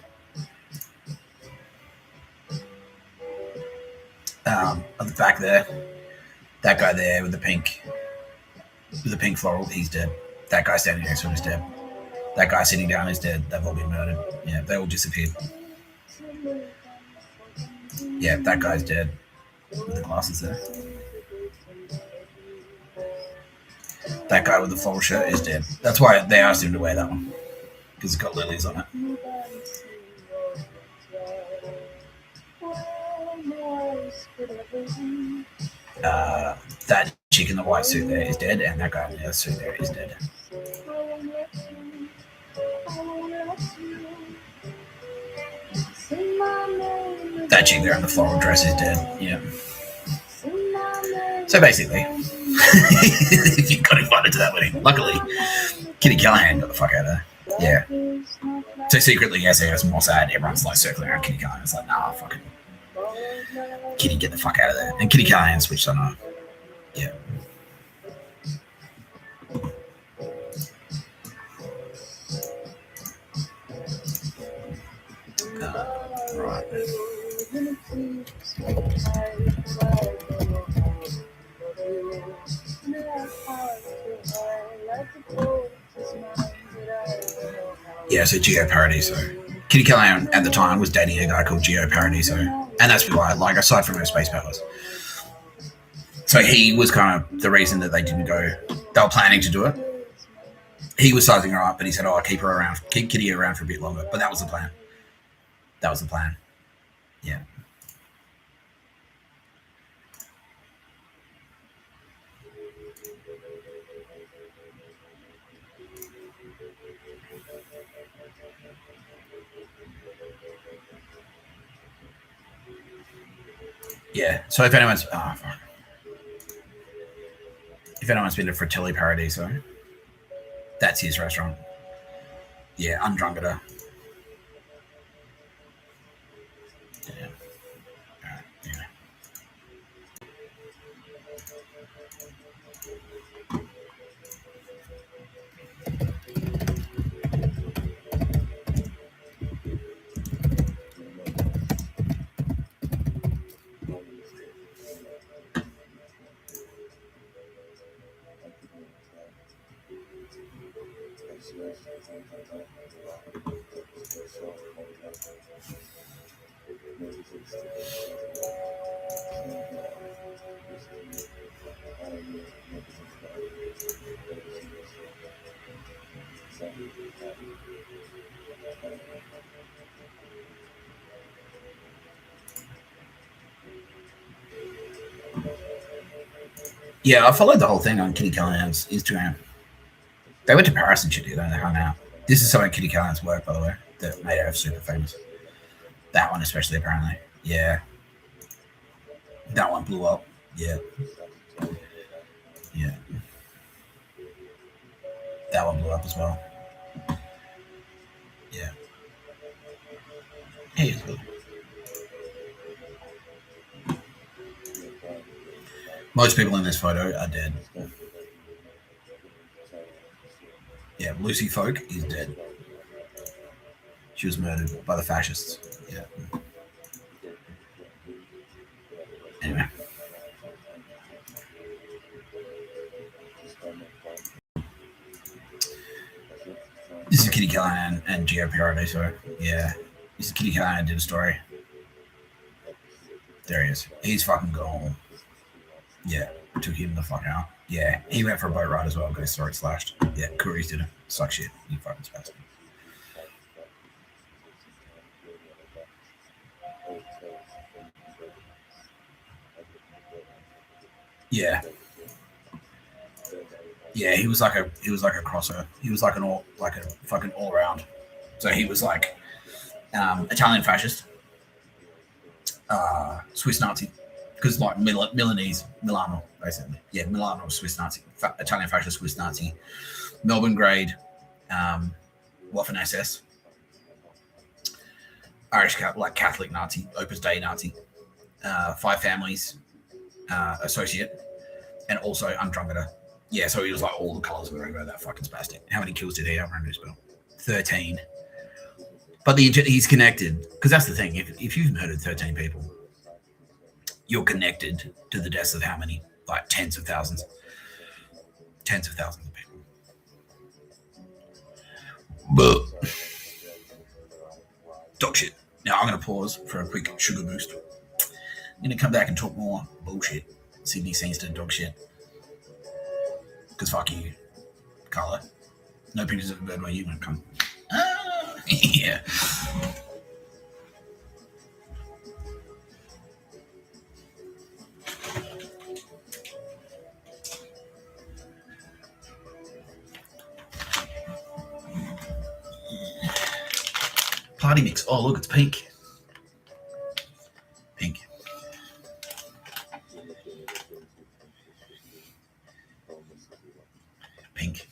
At the back there, that guy there with the pink floral, he's dead. That guy standing next to him is dead. That guy sitting down is dead. They've all been murdered. Yeah, they all disappeared. Yeah, that guy's dead with the glasses there. That guy with the floral shirt is dead. That's why they asked him to wear that one, because it's got lilies on it. That chick in the white suit there is dead, and that guy in the other suit there is dead. That chick there in the floral dress is dead. Yeah. So basically, if you got invited to that wedding, luckily, Kitty Callaghan got the fuck out of there. Yeah. So secretly, SAS Mossad, everyone's like circling around Kitty Callaghan. It's like, nah, fucking Kitty, get the fuck out of there. And Kitty Callaghan switched on her. Yeah. Right. Yeah, so Geo Paradiso. Kitty Callaghan at the time was dating a guy called Geo Paradiso. And that's why, like, aside from her space powers. So he was kind of the reason that they didn't go. They were planning to do it. He was sizing her up, but he said, I'll keep Kitty around for a bit longer. But that was the plan. Yeah. Yeah. So if anyone's been to Fratelli Paradiso, that's his restaurant. Yeah, Undrungada. Yeah. Yeah. Yeah, I followed the whole thing on Kitty Callaghan's Instagram. They went to Paris and shit, dude. They hung out. This is some of Kitty Callaghan's work, by the way, that made her super famous. That one especially, apparently. Yeah. That one blew up. Yeah. Yeah. That one blew up as well. Yeah. Hey, it's good. Most people in this photo are dead. Yeah, Lucy Folk is dead. She was murdered by the fascists. Yeah. Anyway. This is Kitty Callaghan and Paradiso. Yeah. This is Kitty Callaghan did a story. There he is. He's fucking gone. Yeah. Took him the fuck out. Yeah. He went for a boat ride as well. Got his throat slashed. Yeah. Couriers did it. Suck shit. You fucking spastic. Yeah. Yeah, he was like a crosser. He was like a fucking all round. So he was like Italian fascist, Swiss Nazi, because like Milanese, Milano basically. Yeah, Milano, Swiss Nazi, Italian fascist, Swiss Nazi, Melbourne grade, Waffen SS, Irish Catholic Nazi, Opus Dei Nazi, 5 families associate, and also undrunketer. Yeah, so he was like all the colours of the rainbow, that fucking spastic. How many kills did he have around his belt? 13. But he's connected, because that's the thing. If you've murdered 13 people, you're connected to the deaths of how many? Like tens of thousands. Tens of thousands of people. But dog shit. Now I'm going to pause for a quick sugar boost. I'm going to come back and talk more bullshit. Sydney Scenestone dog shit. Because fuck you, Carla. No pictures of a bird where you won't come. Yeah. Party mix. Oh, look, it's pink. Pink. Pink.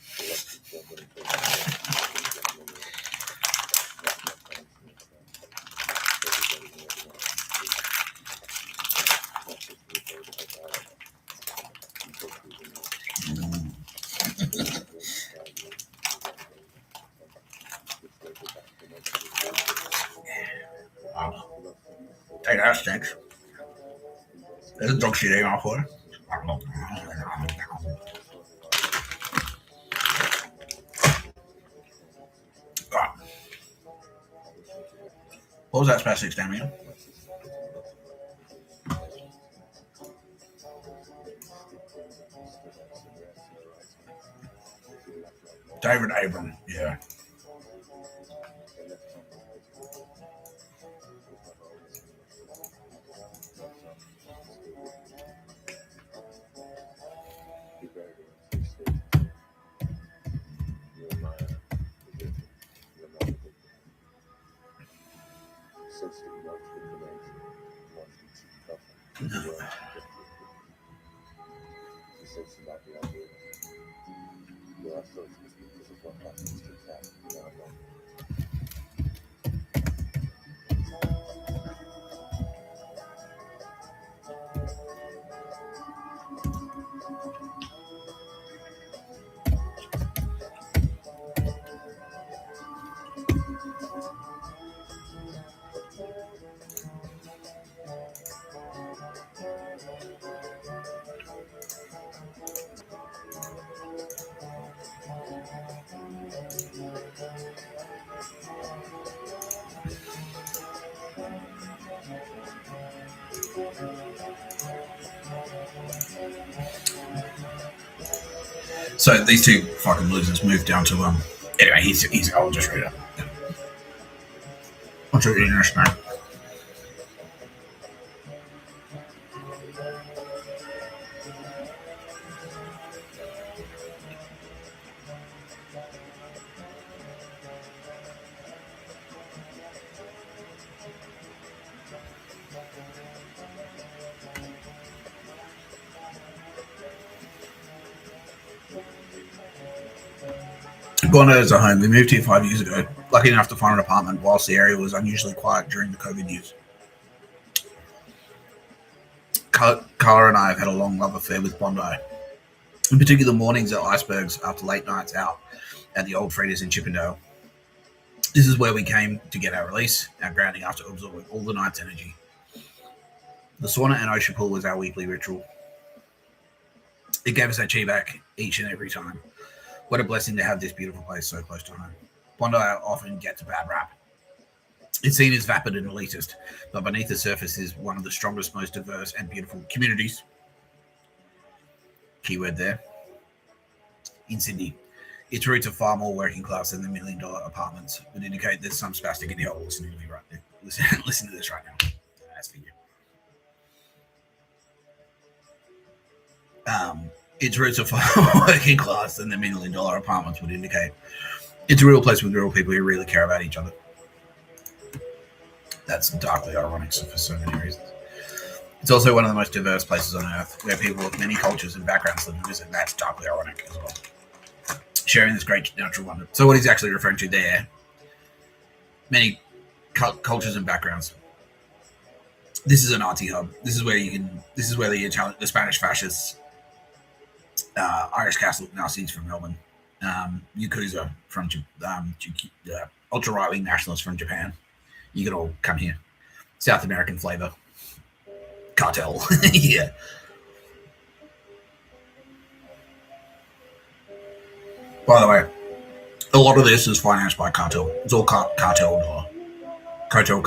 Hey, that stinks. There's a dog shit email for it. What was that spastic stand again? David Abram, yeah. So these two fucking losers moved down to anyway, he's I'll just read it. I'll just read it next time. Gone as a home. We moved here 5 years ago. Lucky enough to find an apartment whilst the area was unusually quiet during the COVID years. Carla Carla and I have had a long love affair with Bondi. In particular, mornings at icebergs after late nights out at the old Freda's in Chippendale. This is where we came to get our release, our grounding after absorbing all the night's energy. The sauna and ocean pool was our weekly ritual. It gave us our chi back each and every time. What a blessing to have this beautiful place so close to home. Bondi often gets a bad rap. It's seen as vapid and elitist, but beneath the surface is one of the strongest, most diverse and beautiful communities. Keyword there. In Sydney. Its roots are far more working class than the $1 million apartments would indicate there's some spastic in hell listening to me right there. Listen to this right now. That's for you. Its roots are far more working class than the $1 million apartments would indicate. It's a real place with real people who really care about each other. That's darkly ironic for so many reasons. It's also one of the most diverse places on earth, where people of many cultures and backgrounds live and visit. That's darkly ironic as well. Sharing this great natural wonder. So what he's actually referring to there, many cultures and backgrounds. This is an Nazi hub. This is where the Spanish Fascists, Irish Catholic Nazis from Melbourne, Yakuza from ultra right-wing nationalists from Japan. You can all come here. South American flavor. Cartel. Yeah. By the way, a lot of this is financed by cartel. It's all cartel dollar. Cartel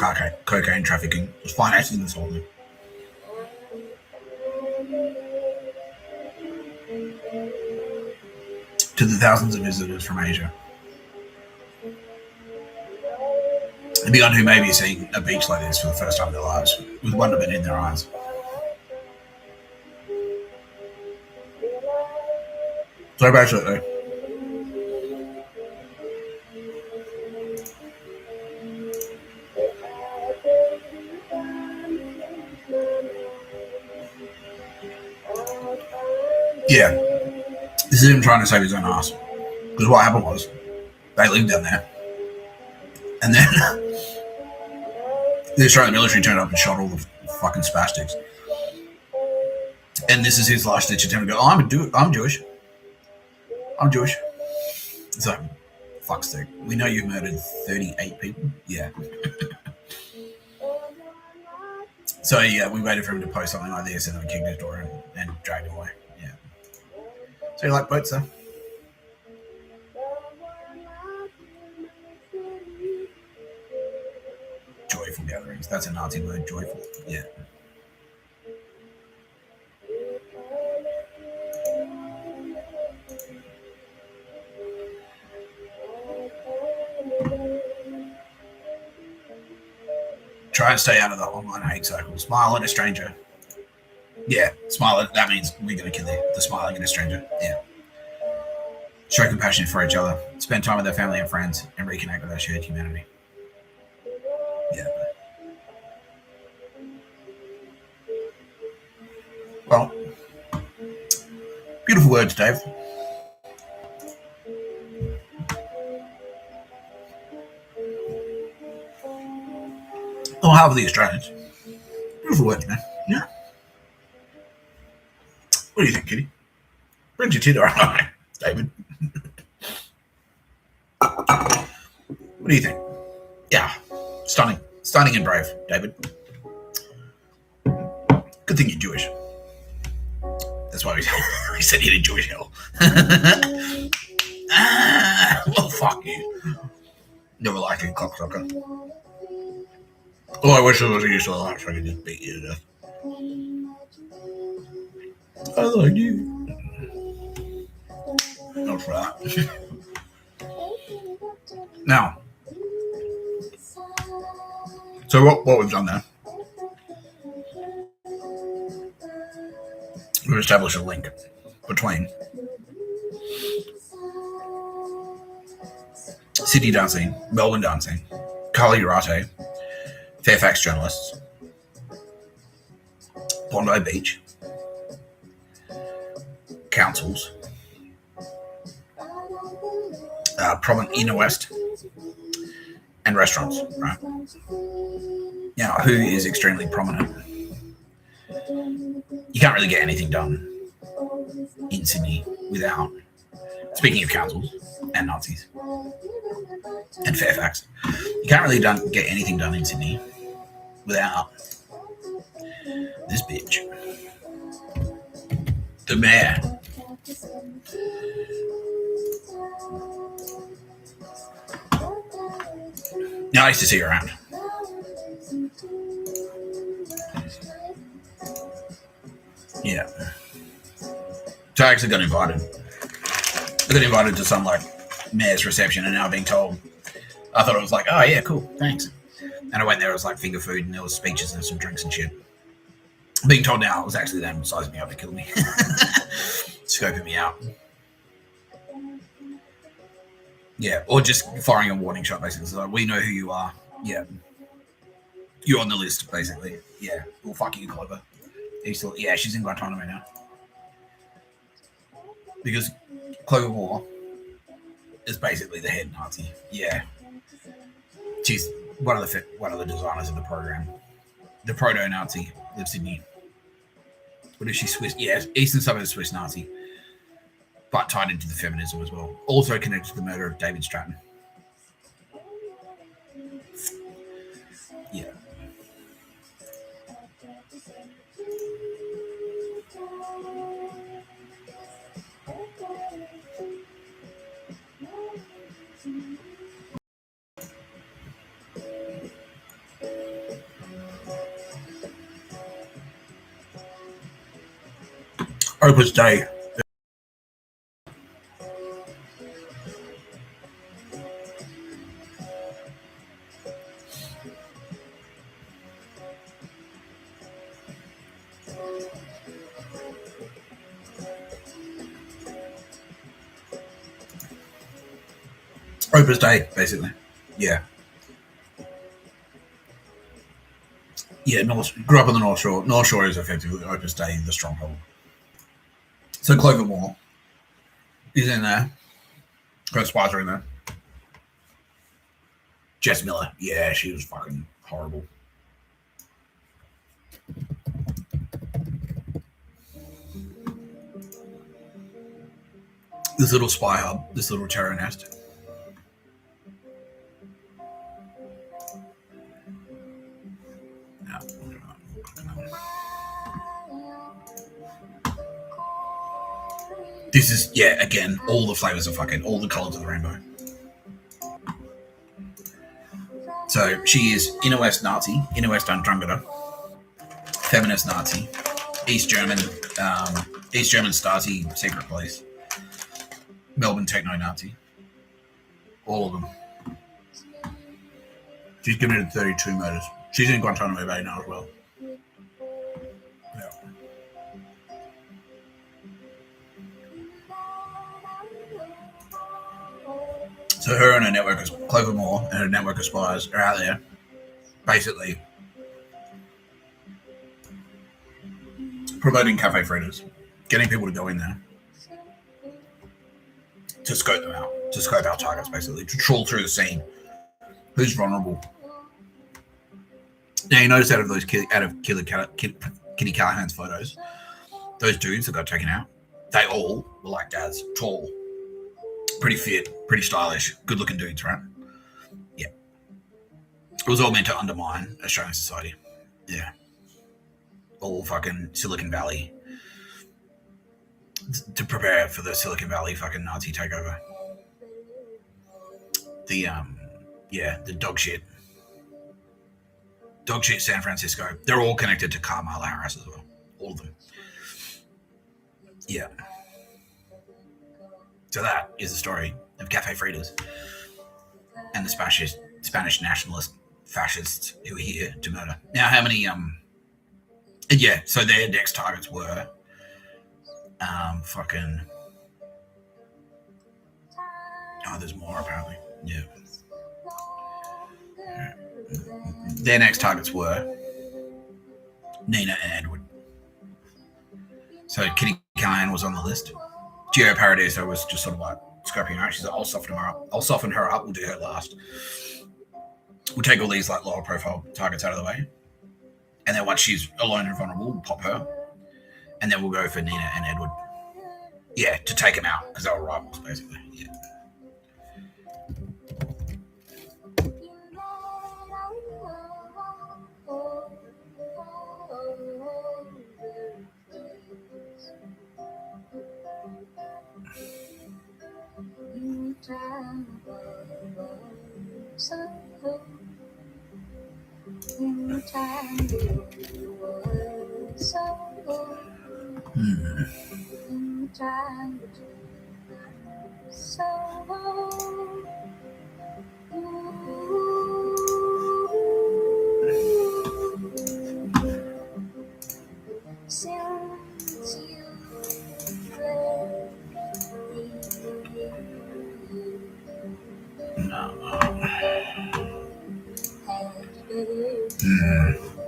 cocaine trafficking is financing this whole thing. To the thousands of visitors from Asia, and beyond, who may be seeing a beach like this for the first time in their lives, with wonderment in their eyes. So basically, yeah, this is him trying to save his own ass. Because what happened was, they lived down there, and then the Australian military turned up and shot all the fucking spastics. And this is his last ditch attempt to go, oh, I'm Jewish. I'm Jewish. So, fuck's sake. We know you've murdered 38 people. Yeah. So, yeah, we waited for him to post something like this, and then we kicked his door and dragged him away. Yeah. So, you like boats, though? Joyful gatherings. That's a Nazi word, joyful. Yeah. Try and stay out of the online hate circle. Smile at a stranger. Yeah, smile at, that means we're going to kill the smiling at a stranger. Yeah. Show compassion for each other. Spend time with their family and friends and reconnect with our shared humanity. Yeah. Well, beautiful words, Dave. On behalf of the Australians. Beautiful words, man. Yeah. What do you think, Kitty? Brings your tit around, David. What do you think? Yeah. Stunning. Stunning and brave, David. Good thing you're Jewish. That's why we sent you to Jewish hell. Well, fuck you. Never liked it, cocksucker. Oh, I wish I was used to that so I could just beat you to death. I like you. Not for that. Now, so what we've done there, we've established a link between Sydney dancing, Melbourne dancing, Carla Urate, Fairfax journalists, Bondi Beach, councils, prominent inner west, and restaurants, right? Now, who is extremely prominent? you can't really get anything done in Sydney without, speaking of councils and Nazis and Fairfax, you can't really get anything done in Sydney without this bitch, the mayor. Now I used to see her around. Yeah. So I actually got invited. I got invited to some like mayor's reception, and now being told, I thought it was like, oh yeah, cool, thanks. And I went there, it was like finger food, and there was speeches and some drinks and shit. Being told now it was actually them sizing me up to kill me, scoping me out. Yeah, or just firing a warning shot, basically. So like, we know who you are. Yeah. You're on the list, basically. Yeah. Well, fuck you, Clover. Yeah, she's in Guantanamo now. Because Clover Moore is basically the head Nazi. Yeah. She's one of the designers of the program. The proto-Nazi lives in Sydney. What is she, Swiss? Yeah, Eastern Suburbs Swiss Nazi. But tied into the feminism as well. Also connected to the murder of David Stratton. Yeah. Opus Dei. Opus Dei, basically. Yeah. Yeah, grew up on the North Shore. North Shore is effectively Opus Dei, the stronghold. So Clover Moore is in there. Her spies are in there. Jess Miller. Yeah, she was fucking horrible. This little spy hub, this little terror nest. This is, yeah, again, all the flavors of fucking, all the colors of the rainbow. So she is inner West Nazi, inner West Undrungeter, feminist Nazi, East German Stasi secret police, Melbourne techno Nazi, all of them. She's committed 32 murders. She's in Guantanamo Bay now as well. So her and her network, Clover Moore and her network of spies are out there, basically promoting Cafe Freda's, getting people to go in there to scope them out, to scope out targets, basically, to trawl through the scene. Who's vulnerable? Now you notice out of Kitty Callaghan's photos, those dudes that got taken out, they all were like dads, tall, pretty fit, pretty stylish, good-looking dudes, right? Yeah. It was all meant to undermine Australian society. Yeah. All fucking Silicon Valley. To prepare for the Silicon Valley fucking Nazi takeover. The dog shit. Dog shit San Francisco. They're all connected to Kamala Harris as well. All of them. Yeah. So that is the story of Cafe Freda's and the Spanish nationalist fascists who are here to murder. Now, how many? Yeah. So their next targets were, fucking. Oh, there's more apparently. Yeah. Their next targets were Nina and Edward. So Kitty Callaghan was on the list. Geo Paradiso was just sort of like scoping her out. She's like, I'll soften her up. We'll do her last. We'll take all these like lower profile targets out of the way. And then once she's alone and vulnerable, we'll pop her. And then we'll go for Nina and Edward. Yeah, to take them out, because they were rivals, basically. Yeah.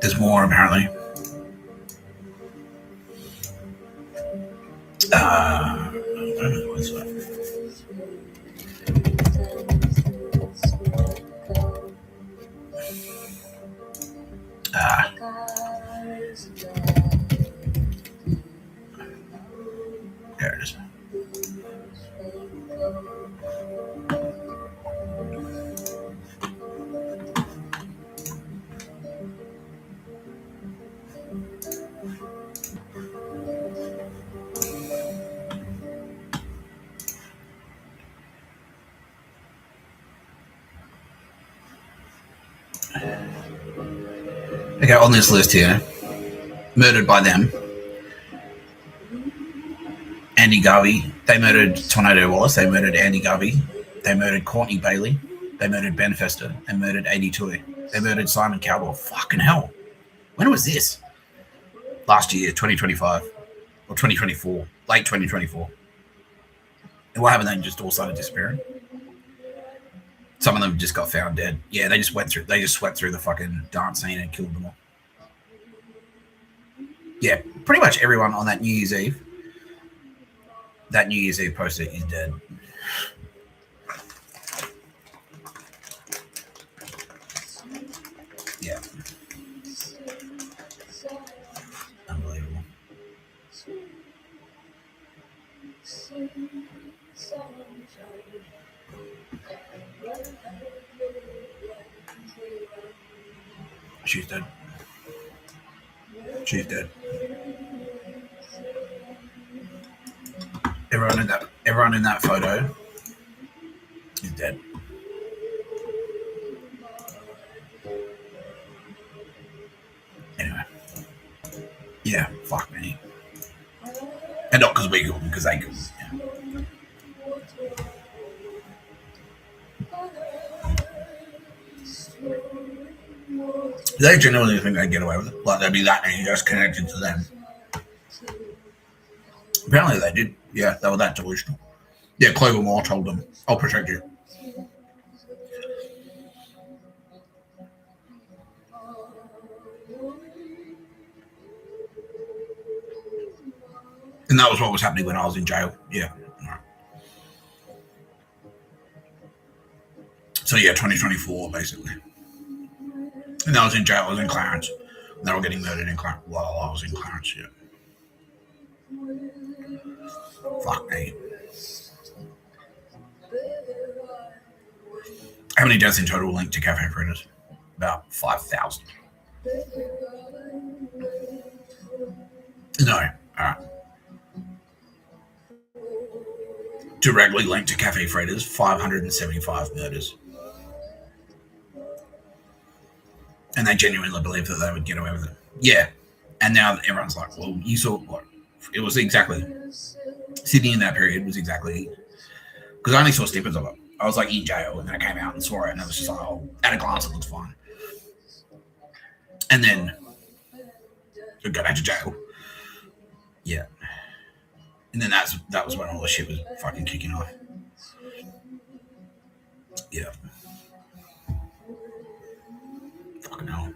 There's more, apparently. What's that? There it is. Okay, on this list here, murdered by them. Andy Garvey. They murdered Tornado Wallace. They murdered Andy Garvey. They murdered Courtney Bailey. They murdered Ben Fester. They murdered 82. They murdered Simon Cowell. Fucking hell. When was this? Last year, 2025. Or 2024. Late 2024. And what happened? They just all started disappearing. Some of them just got found dead. Yeah, they just swept through the fucking dance scene and killed them all. Yeah, pretty much everyone on that New Year's Eve poster is dead. Yeah. Unbelievable. She's dead. She's dead. Everyone in that photo is dead. Anyway. Yeah, fuck me. And not because we killed them, because they killed them. They genuinely think they'd get away with it. Like they'd be that just connected to them. Apparently they did. Yeah, they were that delusional. Yeah, Clover Moore told them, I'll protect you. And that was what was happening when I was in jail. Yeah. Right. So yeah, 2024 basically. And I was in jail, I was in Clarence. And they were getting murdered in Clarence while I was in Clarence, yeah. Fuck me. How many deaths in total linked to Cafe Freda's? About 5,000. No, alright. Directly linked to Cafe Freda's, 575 murders. And they genuinely believed that they would get away with it. Yeah. And now everyone's like, well, you saw what? It was exactly. Sydney in that period was exactly. Because I only saw snippets of it. I was like in jail and then I came out and saw it and it was just like, oh, at a glance, it looks fine. And then I go back to jail. Yeah. And then that was when all the shit was fucking kicking off. Yeah. Fucking hell.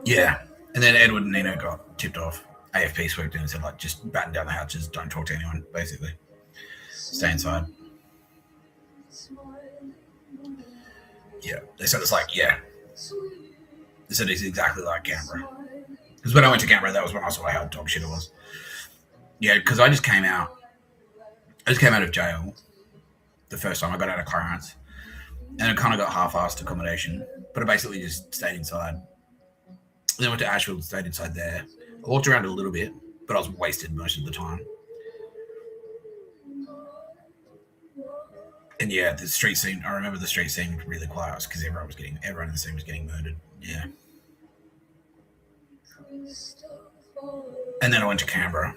Yeah. And then Edward and Nina got tipped off. AFP swooped in and said, like, just batten down the hatches, don't talk to anyone, basically. Stay inside. Yeah. They said it's like, yeah. They said it's exactly like Canberra. Because when I went to Canberra, that was when I saw how dog shit it was. Yeah, because I just came out of jail the first time I got out of clearance, and I kind of got half-assed accommodation, but I basically just stayed inside. Then went to Ashfield, stayed inside there. I walked around a little bit, but I was wasted most of the time. And yeah, the street seemed, I remember the street seemed really quiet because everyone in the scene was getting murdered. Yeah. And then I went to Canberra.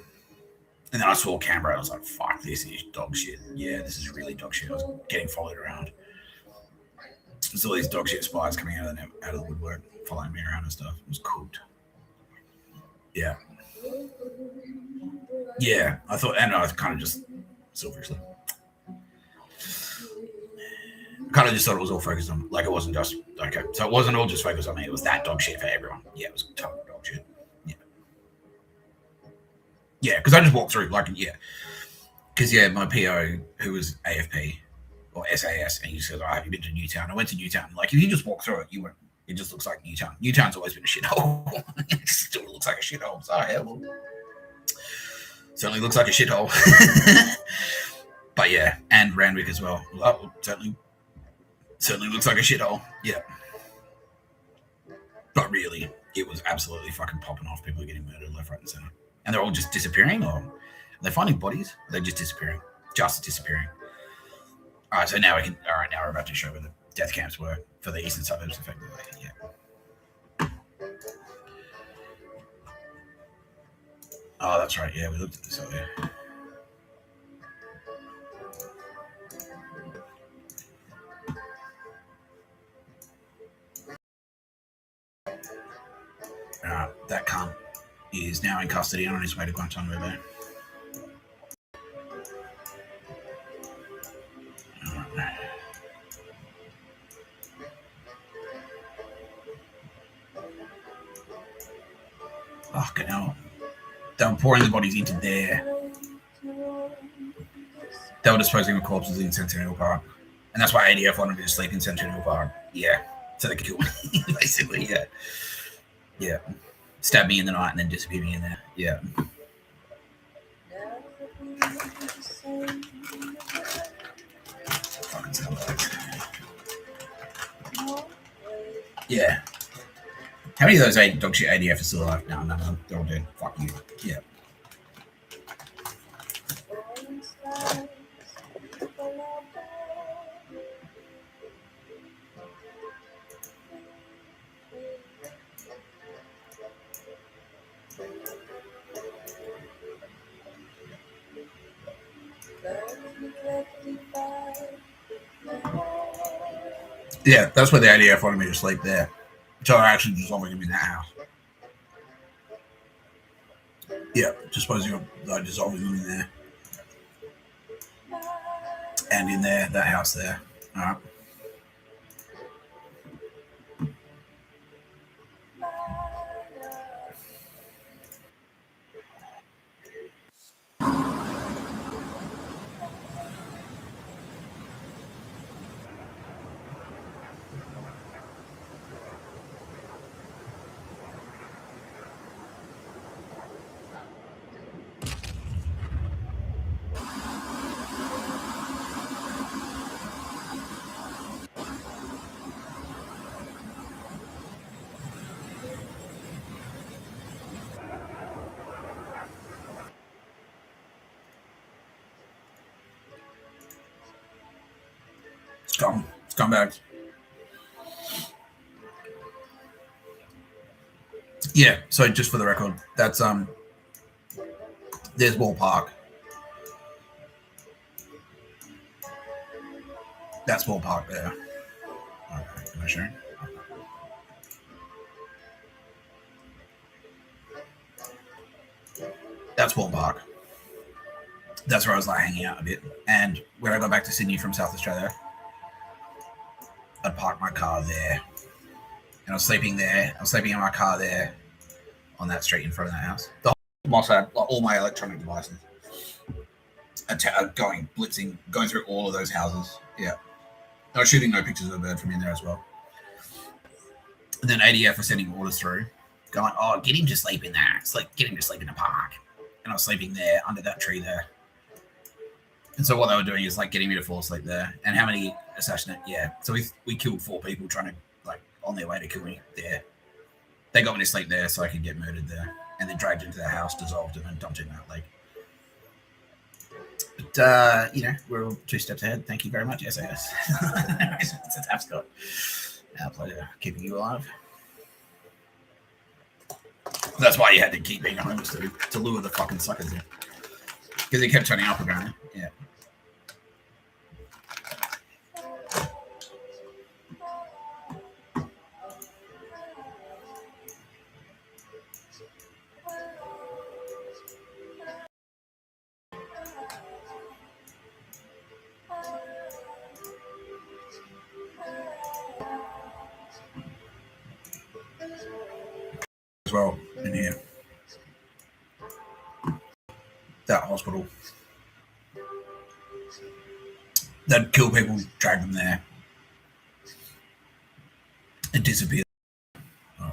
And then I saw Canberra. I was like, fuck, this is dog shit. Yeah, this is really dog shit. I was getting followed around. There's all these dog shit spies coming out of the woodwork, following me around and stuff. It was cooked. Yeah. Yeah, I thought, and I kind of just, selfishly, kind of just thought it was all focused on, like, it wasn't just, okay, so it wasn't all just focused on me. It was that dog shit for everyone. Yeah, it was total dog shit. Yeah. Yeah, because I just walked through, like, yeah. Because, yeah, my PO, who was AFP, or SAS, and he says, oh, have you been to Newtown? I went to Newtown. Like, if you just walk through it, you won't, it just looks like Newtown. Newtown's always been a shithole. It still looks like a shithole. So, yeah, well, certainly looks like a shithole. But, yeah, and Randwick as well. Oh, certainly looks like a shithole. Yeah. But really, it was absolutely fucking popping off. People are getting murdered left, right, and center. And they're all just disappearing, or are they finding bodies? They're just disappearing. Just disappearing. All right, so now we're about to show where the death camps were for the eastern suburbs, effectively. Yeah. Oh, that's right. Yeah, we looked at this earlier. That cunt is now in custody and on his way to Guantanamo Bay. Fucking hell. They were pouring the bodies into there. They were disposing of corpses in Centennial Park. And that's why ADF wanted me to sleep in Centennial Park. Yeah. So they could kill me, basically, yeah. Yeah. Stab me in the night and then disappear me in there. Yeah. Fucking scumbags. Yeah. How many of those dog shit ADF are still alive? No, they're all dead. Fuck you. Yeah. Yeah, that's where the ADF wanted me to sleep there. So I actually dissolving him in that house. Yeah, disposing of dissolving him in there. And in there, that house there. All right. Scumbags. Yeah, so just for the record, that's there's Wall Park. That's Wall Park there. Okay, am I sharing? That's Wall Park. That's where I was like hanging out a bit. And when I got back to Sydney from South Australia, I'd park my car there. And I was sleeping there. I was sleeping in my car there on that street in front of that house. The whole Mossad, like all my electronic devices. Going through all of those houses. Yeah. I was shooting no pictures of a bird from in there as well. And then ADF was sending orders through going, oh, get him to sleep in there. It's like, get him to sleep in the park. And I was sleeping there under that tree there. And so what they were doing is like getting me to fall asleep there. And how many assassinate? Yeah. So we killed 4 people trying to, like, on their way to kill me there. They got me to sleep there so I could get murdered there. And then dragged into their house, dissolved them, and dumped in that lake. But, we're 2 steps ahead. Thank you very much, SAS. It's a Tapscott. Our pleasure keeping you alive. That's why you had to keep being homeless to lure the fucking suckers in. Because he kept turning up apparently. Yeah. As well in here. That hospital. They'd kill people, drag them there, and disappear. Oh.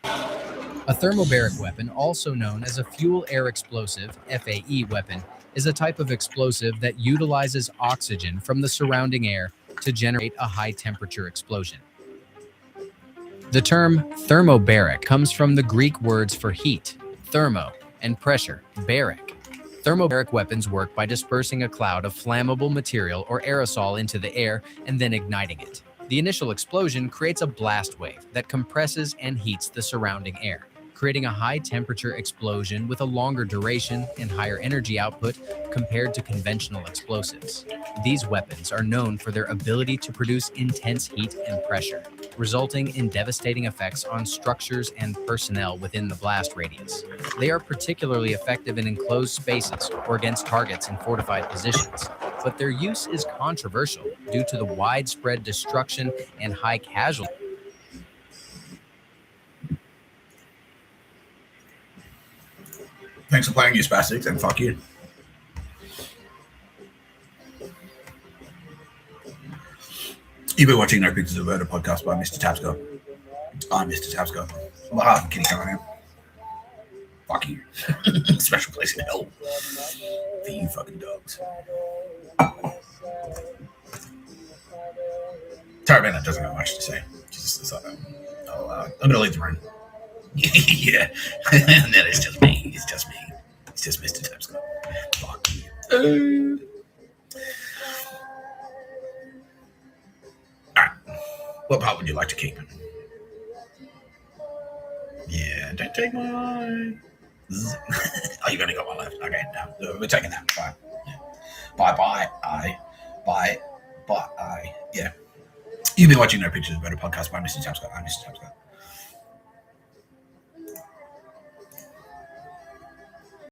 A thermobaric weapon, also known as a fuel air explosive (FAE) weapon, is a type of explosive that utilizes oxygen from the surrounding air to generate a high temperature explosion. The term thermobaric comes from the Greek words for heat, thermo, and pressure, baric. Thermobaric weapons work by dispersing a cloud of flammable material or aerosol into the air and then igniting it. The initial explosion creates a blast wave that compresses and heats the surrounding air, creating a high temperature explosion with a longer duration and higher energy output compared to conventional explosives. These weapons are known for their ability to produce intense heat and pressure, resulting in devastating effects on structures and personnel within the blast radius. They are particularly effective in enclosed spaces or against targets in fortified positions, but their use is controversial due to the widespread destruction and high casualty. Thanks for playing, you spastics, and fuck you. You've been watching No Pictures of Murder podcast by Mr Tapscott. I'm Mr Tapscott. On behalf of Kitty Callaghan. Fuck you. Special place in hell for you fucking dogs. Tara Bennett doesn't have much to say. I'm going to leave the room. Yeah. And then it's just me. It's just me. It's just Mr. Tapscott. Fuck you. Alright. What part would you like to keep? Yeah, don't take my eye. Oh, you've only got one left. Okay, no. We're taking that. Bye. Yeah. Bye. Bye. Yeah. You've been watching No Pictures of Murder podcast by Mr. Tapscott. I'm Mr. Tapscott.